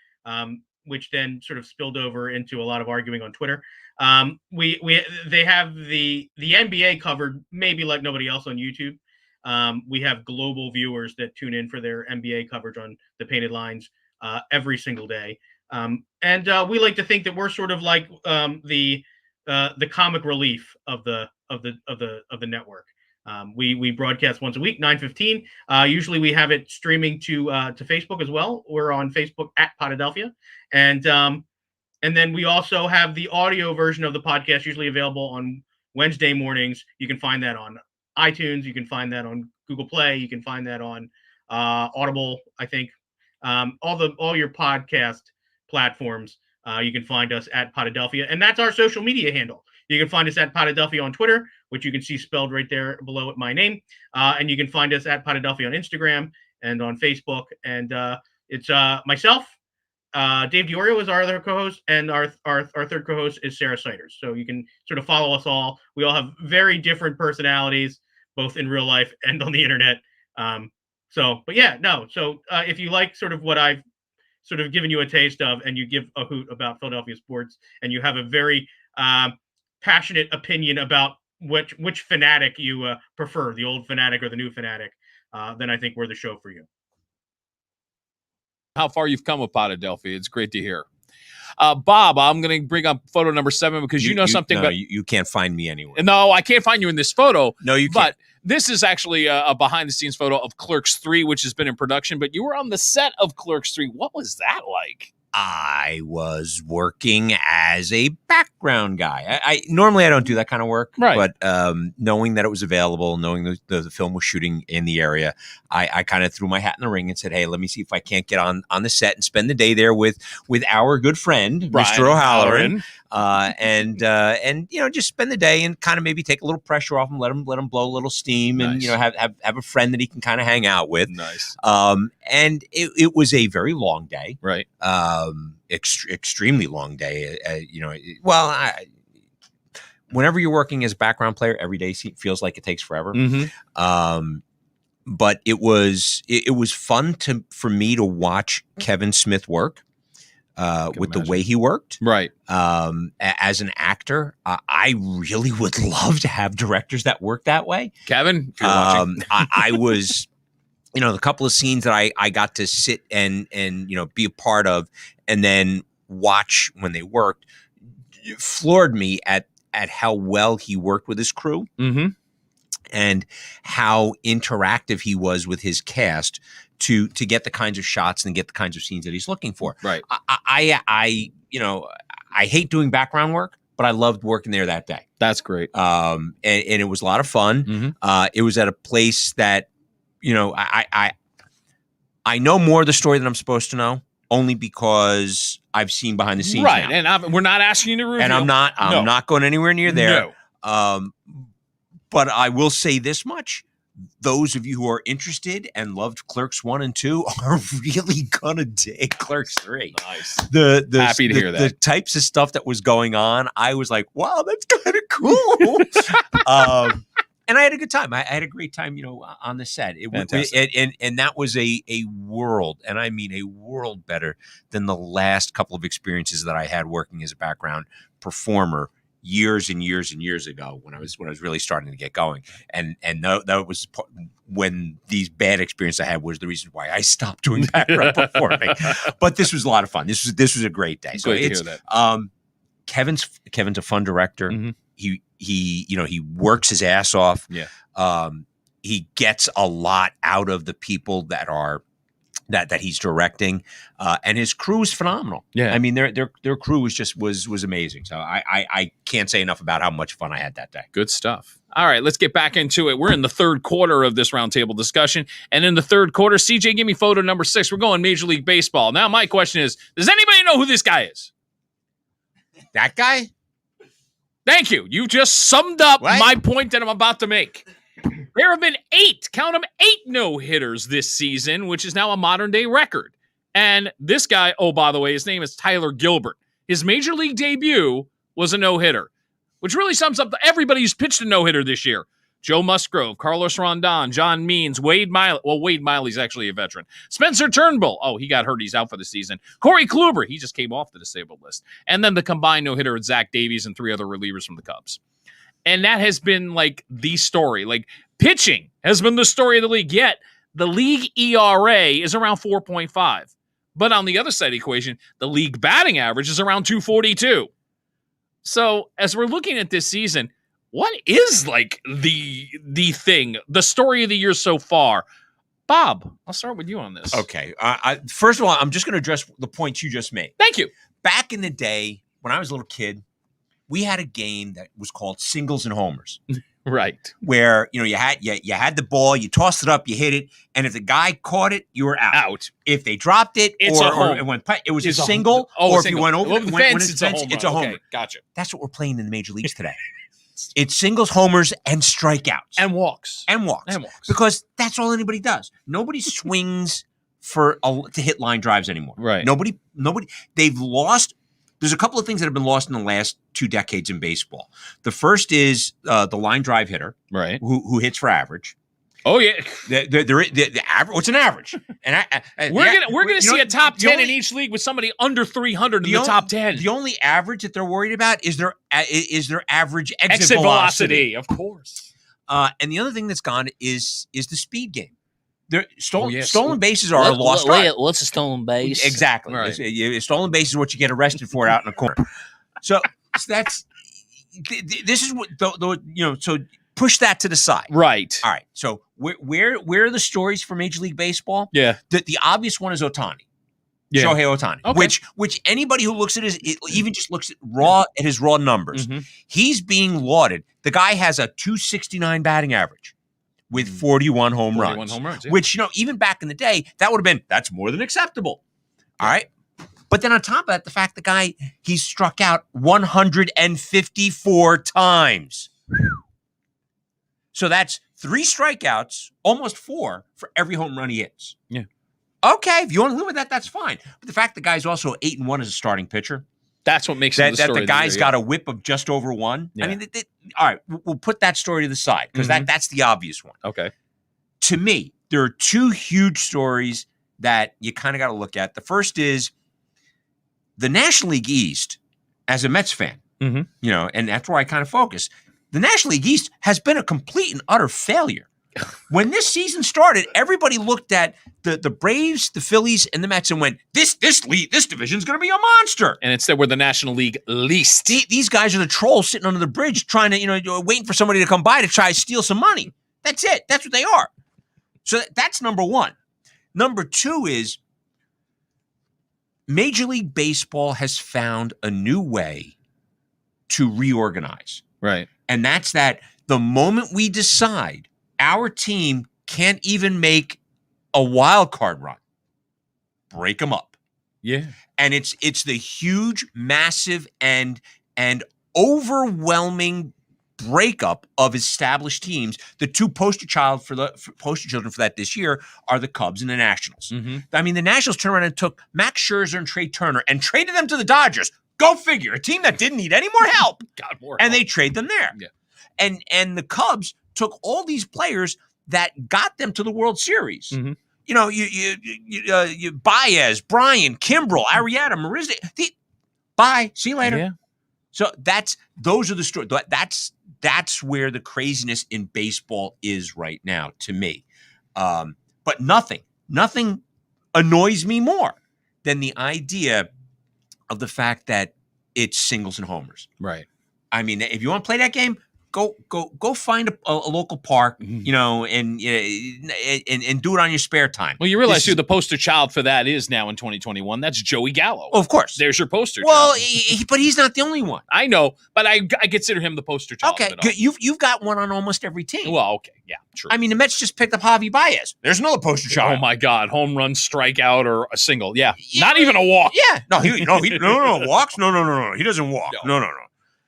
which then sort of spilled over into a lot of arguing on Twitter. They have the NBA covered maybe like nobody else on YouTube. We have global viewers that tune in for their NBA coverage on the Painted Lines every single day. And we like to think that we're sort of like the comic relief of the network. We broadcast once a week, 9:15. Usually we have it streaming to Facebook as well. We're on Facebook at Podadelphia. And then we also have the audio version of the podcast usually available on Wednesday mornings. You can find that on iTunes. You can find that on Google Play. You can find that on Audible, I think. All your podcast platforms, you can find us at Podadelphia, and that's our social media handle. You can find us at Podadelphia on Twitter, which you can see spelled right there below my name, and you can find us at Podadelphia on Instagram and on Facebook. And it's myself, Dave Diorio is our other co-host, and our third co-host is Sarah Siders. So you can sort of follow us all. We all have very different personalities, both in real life and on the internet. So if you like sort of what I've sort of given you a taste of, and you give a hoot about Philadelphia sports, and you have a very passionate opinion about which fanatic you prefer, the old fanatic or the new fanatic, then I think we're the show for you. How far you've come with Podadelphia. It's great to hear. Bob, I'm going to bring up photo number 7 because you know something. No, you can't find me anywhere. No, I can't find you in this photo. No, you can't. But this is actually a behind-the-scenes photo of Clerks 3, which has been in production. But you were on the set of Clerks 3. What was that like? I was working as a background guy. I normally I don't do that kind of work, right. But knowing that it was available, knowing the film was shooting in the area, I kind of threw my hat in the ring and said, "Hey, let me see if I can't get on the set and spend the day there with our good friend, Mr. O'Halloran, and just spend the day and kind of maybe take a little pressure off him, let him blow a little steam, and have a friend that he can kind of hang out with." Nice. And it was a very long day, right? Extremely long day. Whenever you're working as a background player, every day feels like it takes forever. Mm-hmm. But it was fun for me to watch Kevin Smith work with the way he worked. Right. As an actor, I really would love to have directors that work that way. Kevin, if you're watching. I was. The couple of scenes that I got to sit and be a part of and then watch when they worked floored me at how well he worked with his crew, mm-hmm. and how interactive he was with his cast to get the kinds of shots and get the kinds of scenes that he's looking for. Right. I hate doing background work, but I loved working there that day. That's great. And it was a lot of fun. Mm-hmm. It was at a place that, I know more of the story than I'm supposed to know, only because I've seen behind the scenes. Right, now. and we're not asking you to reveal. And I'm not going anywhere near there. No. But I will say this much: those of you who are interested and loved Clerks 1 and 2 are really gonna dig Clerks 3. Nice. Happy to hear that. The types of stuff that was going on, I was like, wow, that's kind of cool. And I had a good time. I had a great time, on the set. And that was a world, and I mean a world better than the last couple of experiences that I had working as a background performer years and years and years ago when I was really starting to get going. And that was when these bad experiences I had was the reason why I stopped doing background performing. But this was a lot of fun. This was a great day. So it's to hear that. Kevin's a fun director. Mm-hmm. he works his ass off. Yeah. He gets a lot out of the people that are that he's directing, and his crew is phenomenal. Yeah. I mean, their crew was amazing. So I can't say enough about how much fun I had that day. Good stuff. All right, let's get back into it. We're in the third quarter of this roundtable discussion, and in the third quarter, CJ, give me photo number 6. We're going Major League Baseball. Now, my question is, does anybody know who this guy is? That guy? Thank you. You just summed up What? my point that I'm about to make. There have been 8 no-hitters this season, which is now a modern-day record. And this guy, oh, by the way, his name is Tyler Gilbert. His Major League debut was a no-hitter, which really sums up everybody who's pitched a no-hitter this year. Joe Musgrove, Carlos Rondon, John Means, Wade Miley. Well, Wade Miley's actually a veteran. Spencer Turnbull. Oh, he got hurt. He's out for the season. Corey Kluber. He just came off the disabled list. And then the combined no-hitter with Zach Davies and 3 other relievers from the Cubs. And that has been like the story. Like pitching has been the story of the league. Yet the league ERA is around 4.5. But on the other side of the equation, the league batting average is around 242. So as we're looking at this season, what is like the thing, the story of the year so far? Bob, I'll start with you on this. Okay. First of all, I'm just going to address the points you just made. Thank you. Back in the day, when I was a little kid, we had a game that was called singles and homers, Right. where you had the ball, you tossed it up, you hit it, and if the guy caught it, you were out. Out. If they dropped it, It's a home. or it went, it was It's a a single, home. Oh, or a if single. you went over Well, it, the when fence, it's it's a fence, home it's run. a home Okay, run. gotcha. That's what we're playing in the major leagues today. It's singles, homers, and strikeouts. And walks. And walks. And walks. Because that's all anybody does. Nobody swings to hit line drives anymore. Right. Nobody. They've lost. There's a couple of things that have been lost in the last 2 decades in baseball. The first is the line drive hitter, Right. who hits for average. Oh, yeah. The average. What's an average? And We're gonna see a top 10 in only, each league with somebody under 300 in the only- top 10. The only average that they're worried about is their average exit, Exit velocity. velocity, of course. And the other thing that's gone is the speed game. yes. Stolen bases are a lost art. What's a stolen base? Exactly. Right. Stolen base is what you get arrested for out in the corner. So that's this is what So push that to the side. Right. All right. So where are the stories for Major League Baseball? Yeah. The obvious one is Ohtani. Yeah. Shohei Ohtani, Okay. which anybody who looks at even just looks at his raw numbers, Mhm. he's being lauded. The guy has a 269 batting average with 41 home 41 runs. home runs, yeah. Which, even back in the day, that would have been, that's more than acceptable. All right. But then on top of that, the fact the guy, he's struck out 154 times. So that's 3 strikeouts, almost 4 for every home run he hits. Yeah. Okay, if you want to live with that, that's fine. But the fact the guy's also 8-1 as a starting pitcher, That's what makes it that story the of guy's year, got a whip of just over 1. Yeah. I mean, all right, we'll put that story to the side because that's the obvious one. Okay. To me, there are 2 huge stories that you kind of got to look at. The first is the National League East, as a Mets fan, Mhm. and that's where I kind of focus. The National League East has been a complete and utter failure. When this season started, everybody looked at the Braves, the Phillies, and the Mets and went, this division's going to be a monster. And instead, we're the National League least. These guys are the trolls sitting under the bridge trying to, waiting for somebody to come by to try to steal some money. That's it. That's what they are. So that's number 1. Number 2 is Major League Baseball has found a new way to reorganize. Right. And that's that the moment we decide our team can't even make a wild card run, break them up. Yeah. And it's the huge, massive, and overwhelming breakup of established teams. The 2 poster children for that this year are the Cubs and the Nationals. Mm-hmm. I mean, the Nationals turned around and took Max Scherzer and Trey Turner and traded them to the Dodgers. Go figure. A team that didn't need any more help. God, more And help. they trade them there. Yeah. And the Cubs took all these players that got them to the World Series. Mhm. You Baez, Bryan, Kimbrel, Arrieta, Marisnick. Bye. See you later. Yeah. So those are the stories. That's where the craziness in baseball is right now to me. But nothing annoys me more than the idea of the fact that it's singles and homers. Right. I mean, if you want to play that game, go find a local park, Mhm. you know, and do it on your spare time. Well, you realize who the poster child for that is now in 2021. That's Joey Gallo. Oh, of course. There's your poster Well, child. but he's not the only one. I know, but I consider him the poster child. Okay, of it all. you've got one on almost every team. Well, okay, yeah, true. I mean, the Mets just picked up Javi Baez. There's another poster child. Oh my God, home run, strikeout, or a single. Yeah, not even a walk. Yeah, no, no walks. No, he doesn't walk. No.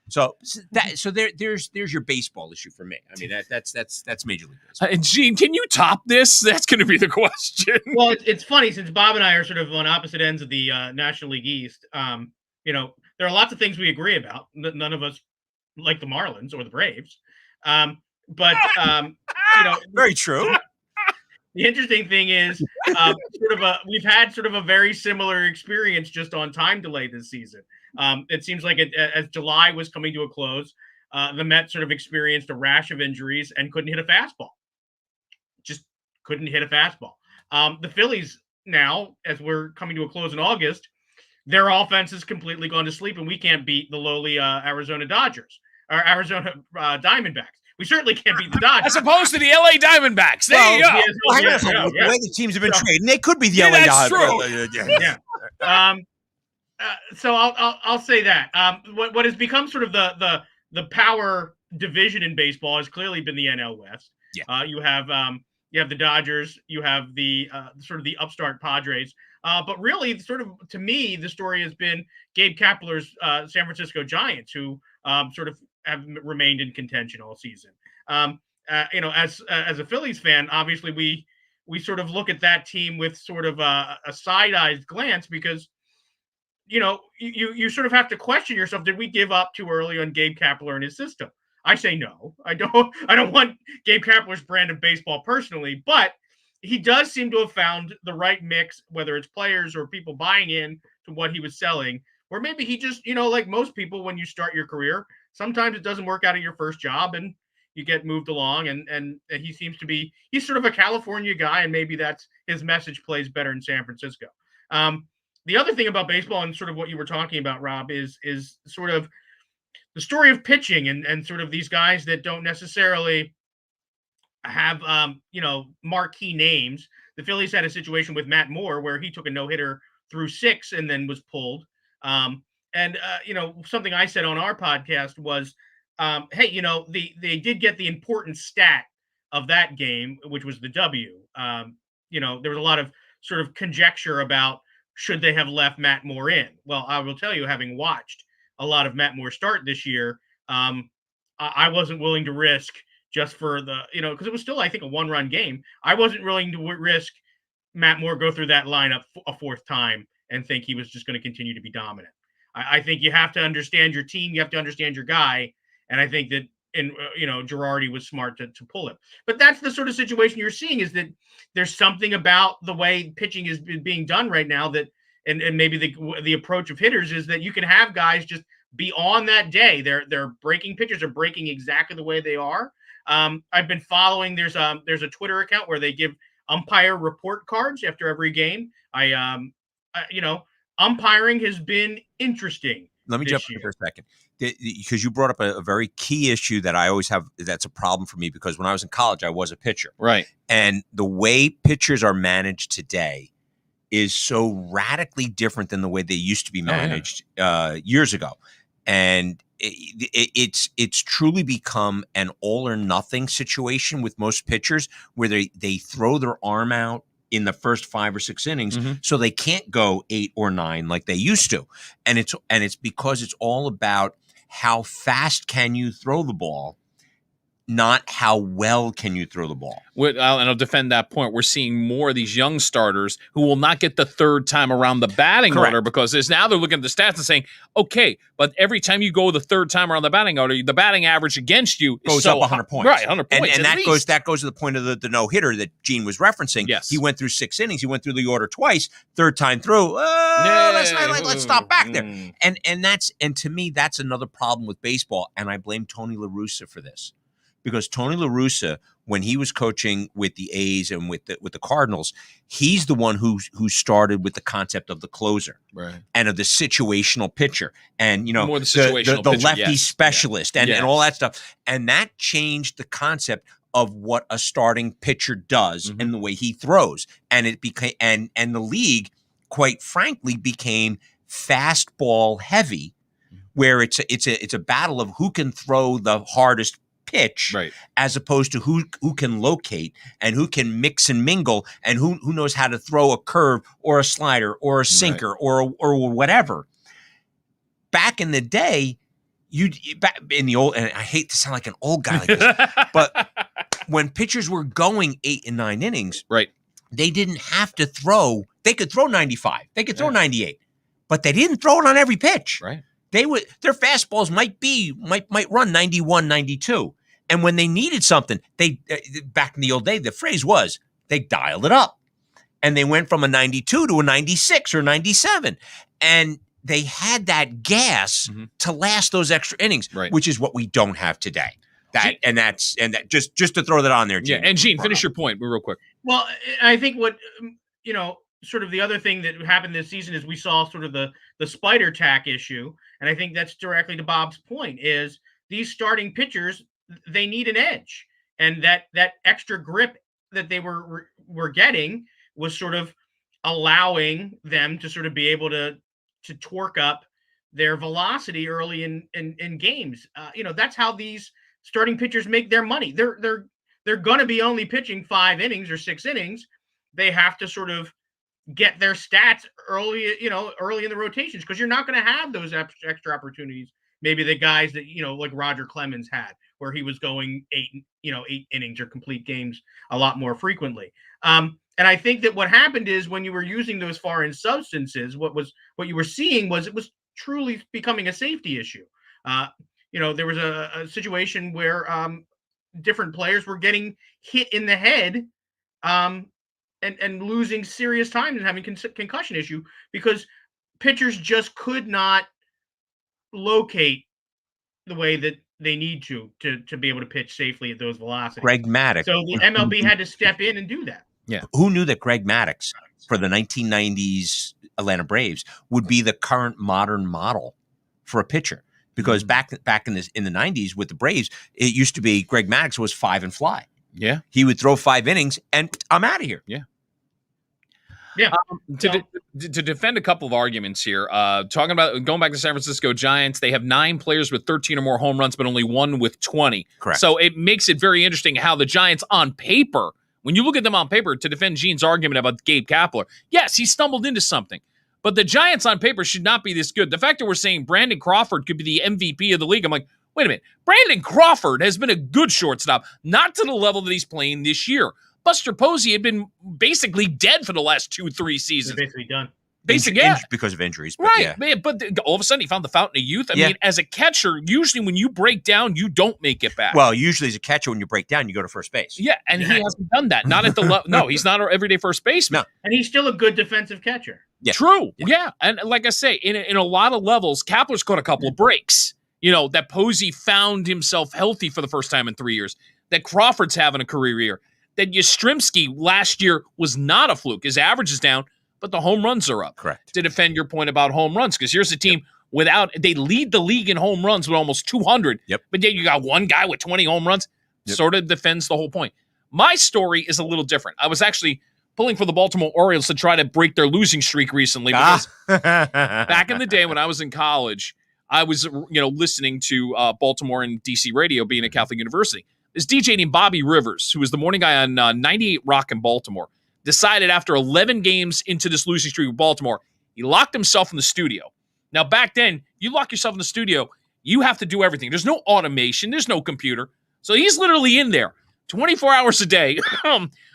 So there's your baseball issue for me. I mean, that's Major League Baseball. And Gene, can you top this? That's going to be the question. Well, it's funny since Bob and I are sort of on opposite ends of the National League East. You know, there are lots of things we agree about. None of us like the Marlins or the Braves, but you know, very true. The interesting thing is, we've had sort of a very similar experience just on time delay this season. It seems like as July was coming to a close, the Mets sort of experienced a rash of injuries and couldn't hit a fastball. Just couldn't hit a fastball. The Phillies now, as we're coming to a close in August, their offense has completely gone to sleep, and we can't beat the lowly Arizona Diamondbacks. We certainly can't beat the Dodgers. As opposed to the LA Diamondbacks. There you go. The way the teams have been trading, they could be the LA Dodgers. Yeah. So I'll say that. What has become sort of the power division in baseball has clearly been the NL West. Yeah. You have the Dodgers. You have the sort of the upstart Padres. But really, sort of to me, the story has been Gabe Kapler's San Francisco Giants, who sort of have remained in contention all season. You know, as a Phillies fan, obviously we sort of look at that team with sort of a side-eyed glance because, you know, you sort of have to question yourself. Did we give up too early on Gabe Kapler and his system? I say no. I don't want Gabe Kapler's brand of baseball personally, but he does seem to have found the right mix, whether it's players or people buying in to what he was selling, or maybe he just, you know, like most people, when you start your career, sometimes it doesn't work out at your first job and you get moved along. And he seems to be, he's sort of a California guy, and maybe that's his message plays better in San Francisco. The other thing about baseball and sort of what you were talking about, Rob, is sort of the story of pitching and sort of these guys that don't necessarily have, you know, marquee names. The Phillies had a situation with Matt Moore where he took a no-hitter through 6 and then was pulled. You know, something I said on our podcast was, hey, you know, they did get the important stat of that game, which was the W. You know, there was a lot of sort of conjecture about should they have left Matt Moore in. Well, I will tell you, having watched a lot of Matt Moore start this year, I wasn't willing to risk just for the, you know, because it was still, I think, a 1-run game. I wasn't willing to risk Matt Moore go through that lineup a 4th time and think he was just going to continue to be dominant. I think you have to understand your team. You have to understand your guy. And I think that, you know, Girardi was smart to pull him. But that's the sort of situation you're seeing, is that there's something about the way pitching is being done right now that, and maybe the approach of hitters is that you can have guys just be on that day. They're breaking pitchers are breaking exactly the way they are. I've been following, there's a Twitter account where they give umpire report cards after every game. You know, umpiring has been interesting. Let me jump in for a second, because you brought up a very key issue that I always have. That's a problem for me, because when I was in college, I was a pitcher. Right. And the way pitchers are managed today is so radically different than the way they used to be managed years ago. And it's truly become an all or nothing situation with most pitchers, where they throw their arm out in the first 5 or 6 innings, so they can't go 8 or 9 like they used to. And it's because it's all about how fast can you throw the ball, not how well can you throw the ball. And I'll defend that point. We're seeing more of these young starters who will not get the 3rd time around the batting order, because now they're looking at the stats and saying, okay, but every time you go the 3rd time around the batting order, the batting average against you goes up 100 points. Right, 100 points. And that goes to the point of the no-hitter that Gene was referencing. Yes. He went through 6 innings. He went through the order twice. 3rd time through, let's stop back there. And to me, that's another problem with baseball, and I blame Tony La Russa for this. because Tony La Russa, when he was coaching with the A's and with the Cardinals, he's the one who started with the concept of the closer, right, and of the situational pitcher, and more the situational the pitcher, lefty yes. specialist, and all that stuff, and that changed the concept of what a starting pitcher does and the way he throws, and it became and the league, quite frankly, became fastball heavy, where it's a battle of who can throw the hardest pitch, right, as opposed to who can locate and who can mix and mingle and who knows how to throw a curve or a slider or a sinker, right, or whatever. Back in the day, back in the old, and I hate to sound like an old guy like this, but when pitchers were going 8 and 9 innings, right, they didn't have to throw. They could throw 95, they could throw 98, but they didn't throw it on every pitch. Right. Their fastballs might run 91, 92. And when they needed something, they back in the old day, the phrase was they dialed it up, and they went from a 92 to a 96 or 97, and they had that gas to last those extra innings, right, which is what we don't have today. Just to throw that on there, Gene. Yeah, and Gene, finish your point real quick. Well, I think what sort of the other thing that happened this season is we saw sort of the spider tack issue, and I think that's directly to Bob's point, is these starting pitchers, they need an edge, and that extra grip that they were getting was sort of allowing them to sort of be able to torque up their velocity early in games. That's how these starting pitchers make their money. They're going to be only pitching 5 innings or 6 innings. They have to sort of get their stats early in the rotations, because you're not going to have those extra opportunities. Maybe the guys that, like Roger Clemens had, where he was going 8 innings or complete games a lot more frequently. And I think that what happened is when you were using those foreign substances, what you were seeing was it was truly becoming a safety issue. There was a situation where different players were getting hit in the head and losing serious time and having concussion issue because pitchers just could not locate the way that they need to be able to pitch safely at those velocities. Greg Maddux. So the MLB had to step in and do that. Yeah. Who knew that Greg Maddux for the 1990s Atlanta Braves would be the current modern model for a pitcher? Because back in the 90s with the Braves, it used to be Greg Maddux was 5 and fly. Yeah. He would throw 5 innings and I'm out of here. Yeah. Yeah. To defend a couple of arguments here, talking about going back to San Francisco Giants, they have 9 players with 13 or more home runs, but only 1 with 20. Correct. So it makes it very interesting how the Giants on paper, when you look at them on paper, to defend Gene's argument about Gabe Kapler, yes, he stumbled into something. But the Giants on paper should not be this good. The fact that we're saying Brandon Crawford could be the MVP of the league, I'm like, wait a minute. Brandon Crawford has been a good shortstop, not to the level that he's playing this year. Buster Posey had been basically dead for the last 2-3 seasons. They're basically done. Because of injuries. But right. Yeah. But all of a sudden he found the fountain of youth. I mean, as a catcher, usually when you break down, you don't make it back. Well, usually as a catcher, when you break down, you go to first base. Yeah, and he hasn't done that. Not at the level. No, he's not our everyday first baseman. No. And he's still a good defensive catcher. Yeah. True. Yeah. And like I say, in a lot of levels, Kapler's got a couple of breaks. That Posey found himself healthy for the first time in 3 years. That Crawford's having a career year. That Yastrzemski last year was not a fluke. His average is down, but the home runs are up. Correct. To defend your point about home runs, because here's a team they lead the league in home runs with almost 200. Yep. But yet you got one guy with 20 home runs. Yep. Sort of defends the whole point. My story is a little different. I was actually pulling for the Baltimore Orioles to try to break their losing streak recently because back in the day when I was in college, I was listening to Baltimore and DC radio, being at Catholic University. This DJ named Bobby Rivers, who was the morning guy on 98 Rock in Baltimore, decided after 11 games into this losing streak with Baltimore, he locked himself in the studio. Now, back then, you lock yourself in the studio, you have to do everything. There's no automation. There's no computer. So he's literally in there 24 hours a day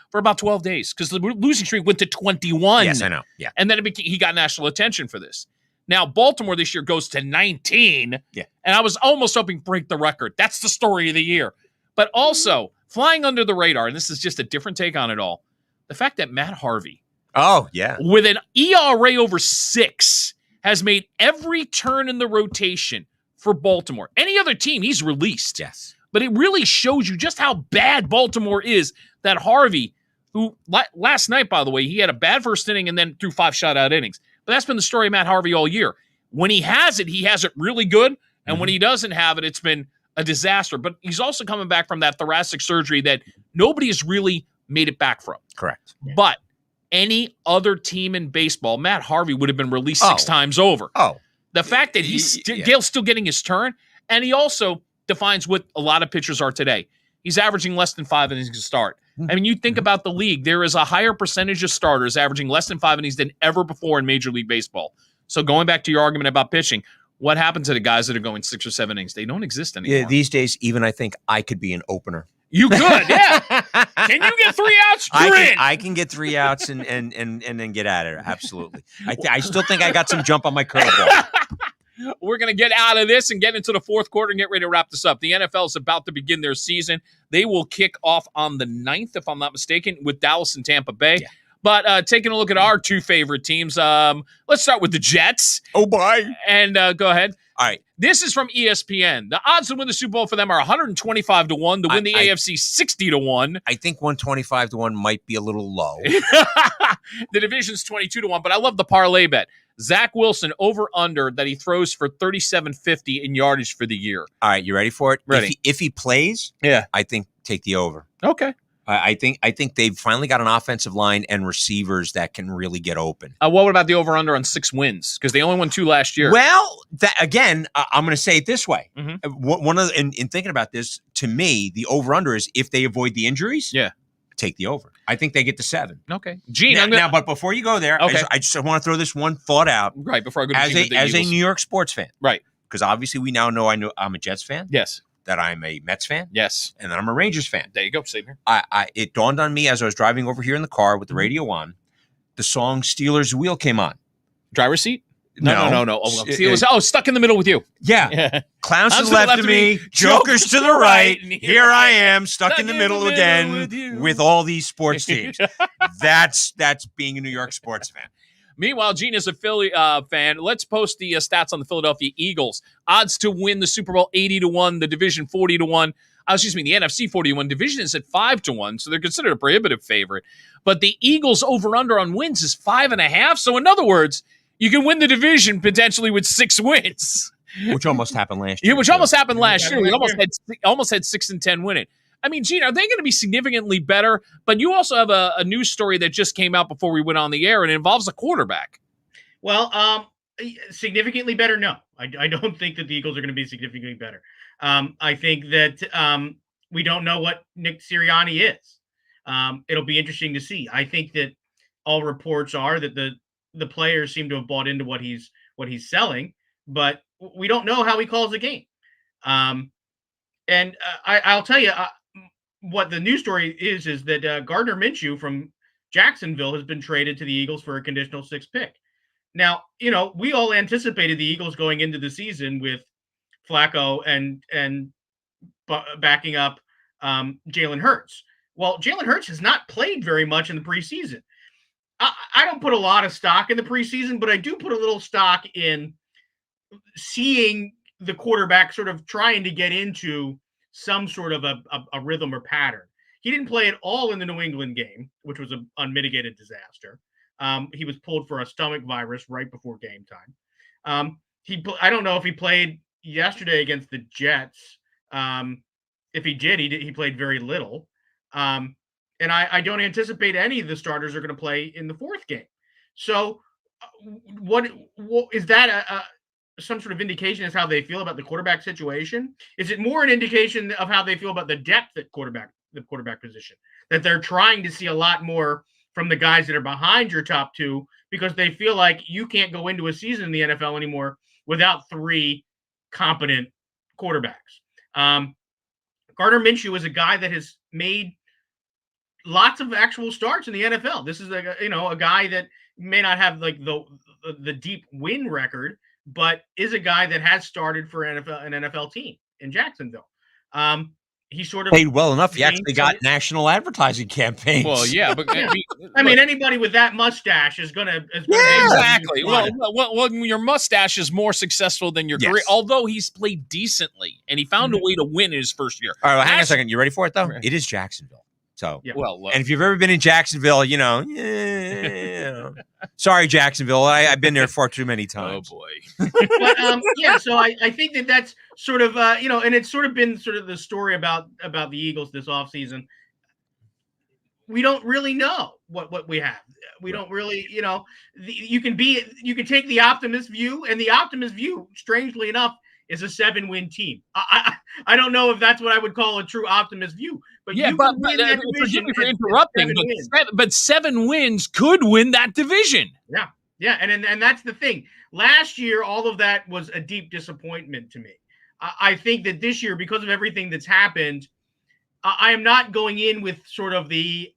for about 12 days because the losing streak went to 21. Yes, I know. Yeah. And then he got national attention for this. Now, Baltimore this year goes to 19. Yeah. And I was almost hoping to break the record. That's the story of the year. But also, flying under the radar, and this is just a different take on it all, the fact that Matt Harvey, with an ERA over 6, has made every turn in the rotation for Baltimore. Any other team, he's released. Yes. but it really shows you just how bad Baltimore is that Harvey, who last night, by the way, he had a bad first inning and then threw 5 shutout innings. But that's been the story of Matt Harvey all year. When he has it really good. And when he doesn't have it, it's been a disaster. But he's also coming back from that thoracic surgery that nobody has really made it back from. Correct. But any other team in baseball, Matt Harvey would have been released 6 times over. The fact that Gale's still getting his turn, and he also defines what a lot of pitchers are today. He's averaging less than 5 innings to start. I mean, you think about the league, there is a higher percentage of starters averaging less than 5 innings than ever before in Major League Baseball. So going back to your argument about pitching, what happened to the guys that are going 6 or 7 innings? They don't exist anymore. Yeah, these days, even I think I could be an opener. You could, yeah. Can you get 3 outs? I can get 3 outs and then get at it. Absolutely. I still think I got some jump on my curveball. We're going to get out of this and get into the fourth quarter and get ready to wrap this up. The NFL is about to begin their season. They will kick off on the 9th, if I'm not mistaken, with Dallas and Tampa Bay. Yeah. But taking a look at our 2 favorite teams, let's start with the Jets. Oh, boy. And go ahead. All right. This is from ESPN. The odds to win the Super Bowl for them are 125 to 1. To win the AFC, 60 to 1. I think 125 to 1 might be a little low. The division's 22 to 1, but I love the parlay bet. Zach Wilson over under that he throws for 3750 in yardage for the year. All right, you ready for it? Ready. If he plays, I think take the over. Okay. I think they've finally got an offensive line and receivers that can really get open. What about the over-under on 6 wins? Because they only won 2 last year. Well, that again, I'm going to say it this way. Mm-hmm. One of in thinking about this, to me, the over-under is if they avoid the injuries. Yeah. Take the over. I think they get to 7. Okay, Gene. Now, but before you go there, okay. I just want to throw this one thought out. Right before I go to as a New York sports fan, right? Because obviously we now know I'm a Jets fan. Yes. That I'm a Mets fan. Yes. And that I'm a Rangers fan. There you go. Same here. It dawned on me as I was driving over here in the car with the radio on, the song "Steelers Wheel" came on. Driver's seat. No. Steelers. Stuck in the middle with you. Yeah. Clowns to the left of me, jokers to the right. Here I am, stuck in the middle again with all these sports teams. That's being a New York sports fan. Meanwhile, Gene is a Philly fan. Let's post the stats on the Philadelphia Eagles. Odds to win the Super Bowl 80 to 1, the division 40 to 1. The NFC 40 to 1. Division is at 5 to 1, so they're considered a prohibitive favorite. But the Eagles over-under on wins is 5.5. So in other words, you can win the division potentially with 6 wins. Which almost happened last year. Yeah, which almost happened last year. We almost had 6 and 10 winning. I mean, Gene, are they going to be significantly better? But you also have a news story that just came out before we went on the air, and it involves a quarterback. Well, significantly better, no. I don't think that the Eagles are going to be significantly better. I think that we don't know what Nick Sirianni is. It'll be interesting to see. I think that all reports are that the players seem to have bought into what he's selling, but we don't know how he calls the game. And I'll tell you what the news story is that Gardner Minshew from Jacksonville has been traded to the Eagles for a conditional 6th pick. Now, we all anticipated the Eagles going into the season with Flacco and backing up Jalen Hurts. Well, Jalen Hurts has not played very much in the preseason. I don't put a lot of stock in the preseason, but I do put a little stock in seeing the quarterback sort of trying to get into some sort of a rhythm or pattern. He didn't play at all in the New England game, which was an unmitigated disaster. He was pulled for a stomach virus right before game time. I don't know if he played yesterday against the Jets. If he did, he played very little. And I don't anticipate any of the starters are going to play in the 4th game. So what is that some sort of indication as how they feel about the quarterback situation? Is it more an indication of how they feel about the depth at the quarterback position, that they're trying to see a lot more from the guys that are behind your top 2 because they feel like you can't go into a season in the NFL anymore without 3 competent quarterbacks? Gardner Minshew is a guy that has made lots of actual starts in the NFL. This is a guy that may not have like the deep win record, but is a guy that has started for an NFL team in Jacksonville. he sort of paid well enough. He gained actually got some- national advertising campaigns. Well, yeah, but I mean, anybody with that mustache is gonna Yeah, exactly. Well, Well, your mustache is more successful than your Yes. career, although he's played decently and he found a way to win in his first year. All right, well, hang on a That's- second. You ready for it though? Right. It is Jacksonville. So, Yeah. Well, look, and if you've ever been in Jacksonville, sorry, Jacksonville, I've been there far too many oh times. boy. but yeah, so I think that's sort of and it's sort of been sort of the story about the Eagles this offseason. We don't really know what we have. We don't really, you can take the optimist view, and the optimist view, strangely enough, is a 7-win team. I don't know if that's what I would call a true optimist view, but Yeah, you but can win that forgive division me for at interrupting, 7 wins. but 7 wins could win that division. Yeah, and that's the thing. Last year, all of that was a deep disappointment to me. I think that this year, because of everything that's happened, I am not going in with sort of the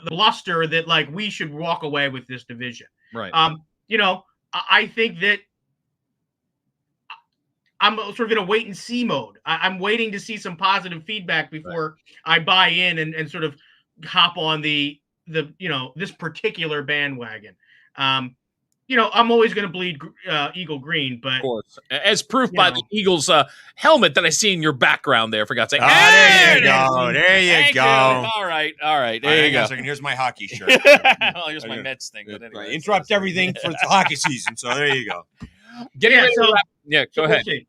bluster that like we should walk away with this division. Right. I think that I'm sort of in a wait and see mode. I'm waiting to see some positive feedback before I buy in and sort of hop on the this particular bandwagon. I'm always going to bleed Eagle green, but Of course, as proof by the Eagles helmet that I see in your background there. For God's sake, There you it go. is. There you Thank go. All right. There you go. Here's my hockey shirt. Oh, here's my Mets thing. But anyway, Interrupt everything for the hockey season. So there you go. Getting ready to so- wrap- yeah, go ahead. We'll see.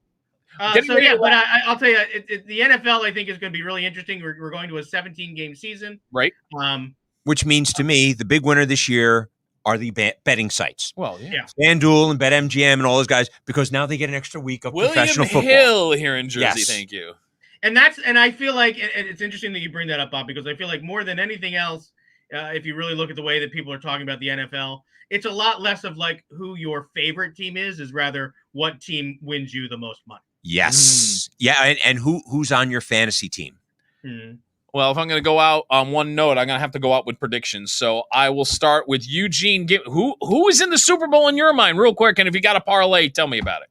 Getting ready to But I'll tell you, the NFL I think is going to be really interesting. We're going to a 17-game season, Right. Which means to me, the big winner this year are the betting sites. Well, Yeah. FanDuel and BetMGM and all those guys, because now they get an extra week of professional William football. Hill here in Jersey. Yes. Thank you. and I feel like, and it's interesting that you bring that up, Bob, because I feel like more than anything else, if you really look at the way that people are talking about the NFL, it's a lot less of like who your favorite team is rather what team wins you the most money. Yes. Yeah, and who's on your fantasy team? Well, if I'm going to go out on one note, I'm going to have to go out with predictions. So I will start with Eugene. Who is in the Super Bowl in your mind, real quick? And if you got a parlay, tell me about it.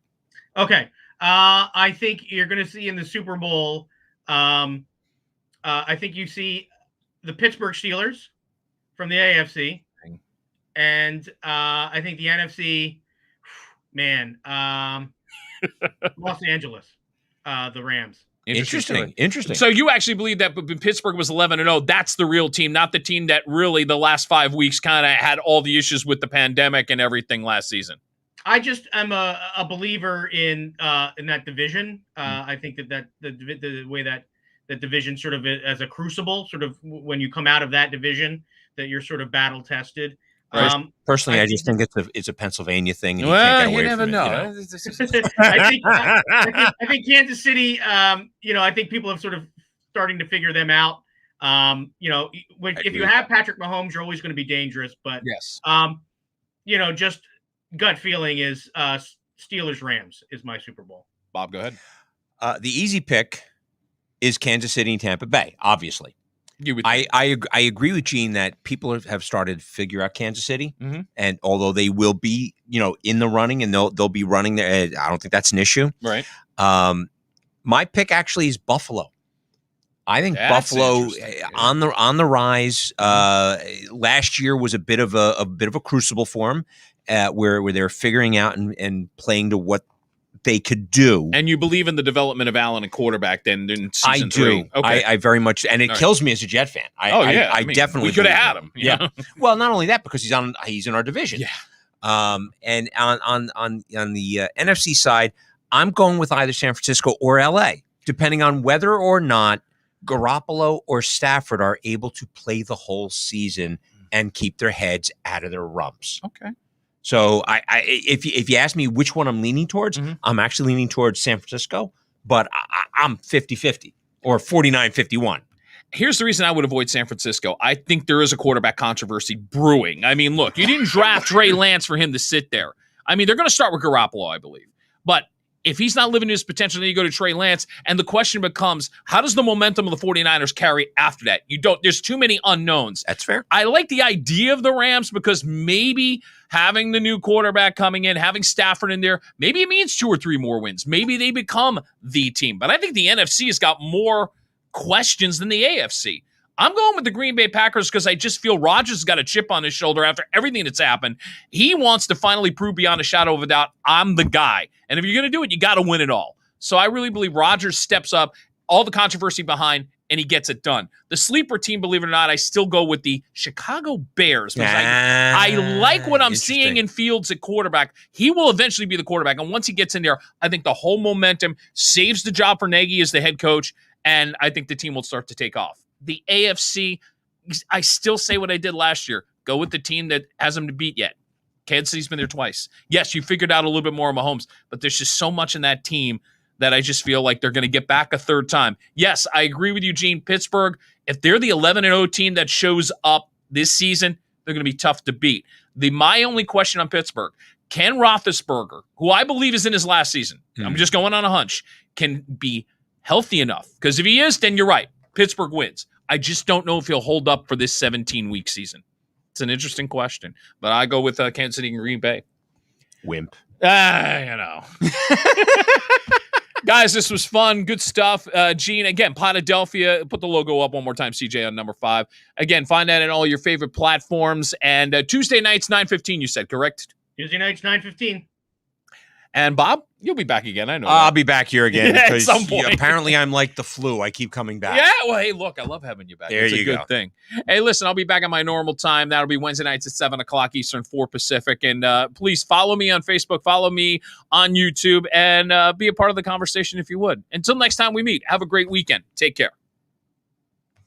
Okay. I think you're going to see in the Super Bowl, I think you see the Pittsburgh Steelers from the AFC. And I think the NFC, Los Angeles, the Rams. Interesting. So you actually believe that Pittsburgh was 11-0. That's the real team, not the team that really the last 5 weeks kind of had all the issues with the pandemic and everything last season. I'm a believer in that division. I think that the way that division sort of as a crucible, sort of when you come out of that division, that you're sort of battle tested. Personally, I just think it's a Pennsylvania thing. And Well, you you can't get never away know. from it, I think Kansas City. I think people have sort of starting to figure them out. If you have Patrick Mahomes, you're always going to be dangerous. But Yes. Just gut feeling is Steelers Rams is my Super Bowl. Bob, go ahead. The easy pick is Kansas City and Tampa Bay, obviously. I agree with Gene that people have started to figure out Kansas City, and although they will be, in the running and they'll be running there, I don't think that's an issue. Right. My pick actually is Buffalo. I think That's Buffalo interesting. on the rise. Last year was a bit of a crucible for them, where they're figuring out and playing to what they could do. And you believe in the development of Allen and quarterback then in season I do. 3? Okay. I very much, and it kills me as a Jet fan. I definitely we could have believe had it. him. Yeah. Well, not only that, because he's in our division. Yeah. And on the NFC side, I'm going with either San Francisco or LA, depending on whether or not Garoppolo or Stafford are able to play the whole season and keep their heads out of their rumps. Okay. So if you ask me which one I'm leaning towards, I'm actually leaning towards San Francisco, but I'm 50-50 or 49-51. Here's the reason I would avoid San Francisco. I think there is a quarterback controversy brewing. I mean, look, you didn't draft Trey Lance for him to sit there. I mean, they're going to start with Garoppolo, I believe. But If he's not living to his potential, then you go to Trey Lance. And the question becomes, how does the momentum of the 49ers carry after that? There's too many unknowns. That's fair. I like the idea of the Rams because maybe having the new quarterback coming in, having Stafford in there, maybe it means 2 or 3 more wins. Maybe they become the team. But I think the NFC has got more questions than the AFC. I'm going with the Green Bay Packers because I just feel Rodgers has got a chip on his shoulder after everything that's happened. He wants to finally prove beyond a shadow of a doubt, I'm the guy. And if you're going to do it, you got to win it all. So I really believe Rodgers steps up, all the controversy behind, and he gets it done. The sleeper team, believe it or not, I still go with the Chicago Bears. Because I like what I'm seeing in Fields at quarterback. He will eventually be the quarterback. And once he gets in there, I think the whole momentum saves the job for Nagy as the head coach, and I think the team will start to take off. The AFC, I still say what I did last year. Go with the team that hasn't been beat yet. Kansas City's been there twice. Yes, you figured out a little bit more of Mahomes, but there's just so much in that team that I just feel like they're going to get back a third time. Yes, I agree with you, Gene. Pittsburgh, if they're the 11-0 team that shows up this season, they're going to be tough to beat. My only question on Pittsburgh, can Roethlisberger, who I believe is in his last season, I'm just going on a hunch, can be healthy enough? Because if he is, then you're right. Pittsburgh wins. I just don't know if he'll hold up for this 17-week season. It's an interesting question, but I go with Kansas City and Green Bay. Wimp. Guys, this was fun. Good stuff. Gene, again, Podadelphia. Put the logo up one more time, CJ, on number 5. Again, find that in all your favorite platforms. And Tuesday nights, 9:15, you said, correct? Tuesday nights, 9:15. And Bob, you'll be back again. I know. I'll be back here again because at some point. Apparently I'm like the flu. I keep coming back. Yeah, well, hey, look, I love having you back. There it's you a good go. thing. Hey, listen, I'll be back at my normal time. That'll be Wednesday nights at 7 o'clock Eastern, 4 Pacific. And please follow me on Facebook, follow me on YouTube, and be a part of the conversation if you would. Until next time we meet, have a great weekend. Take care.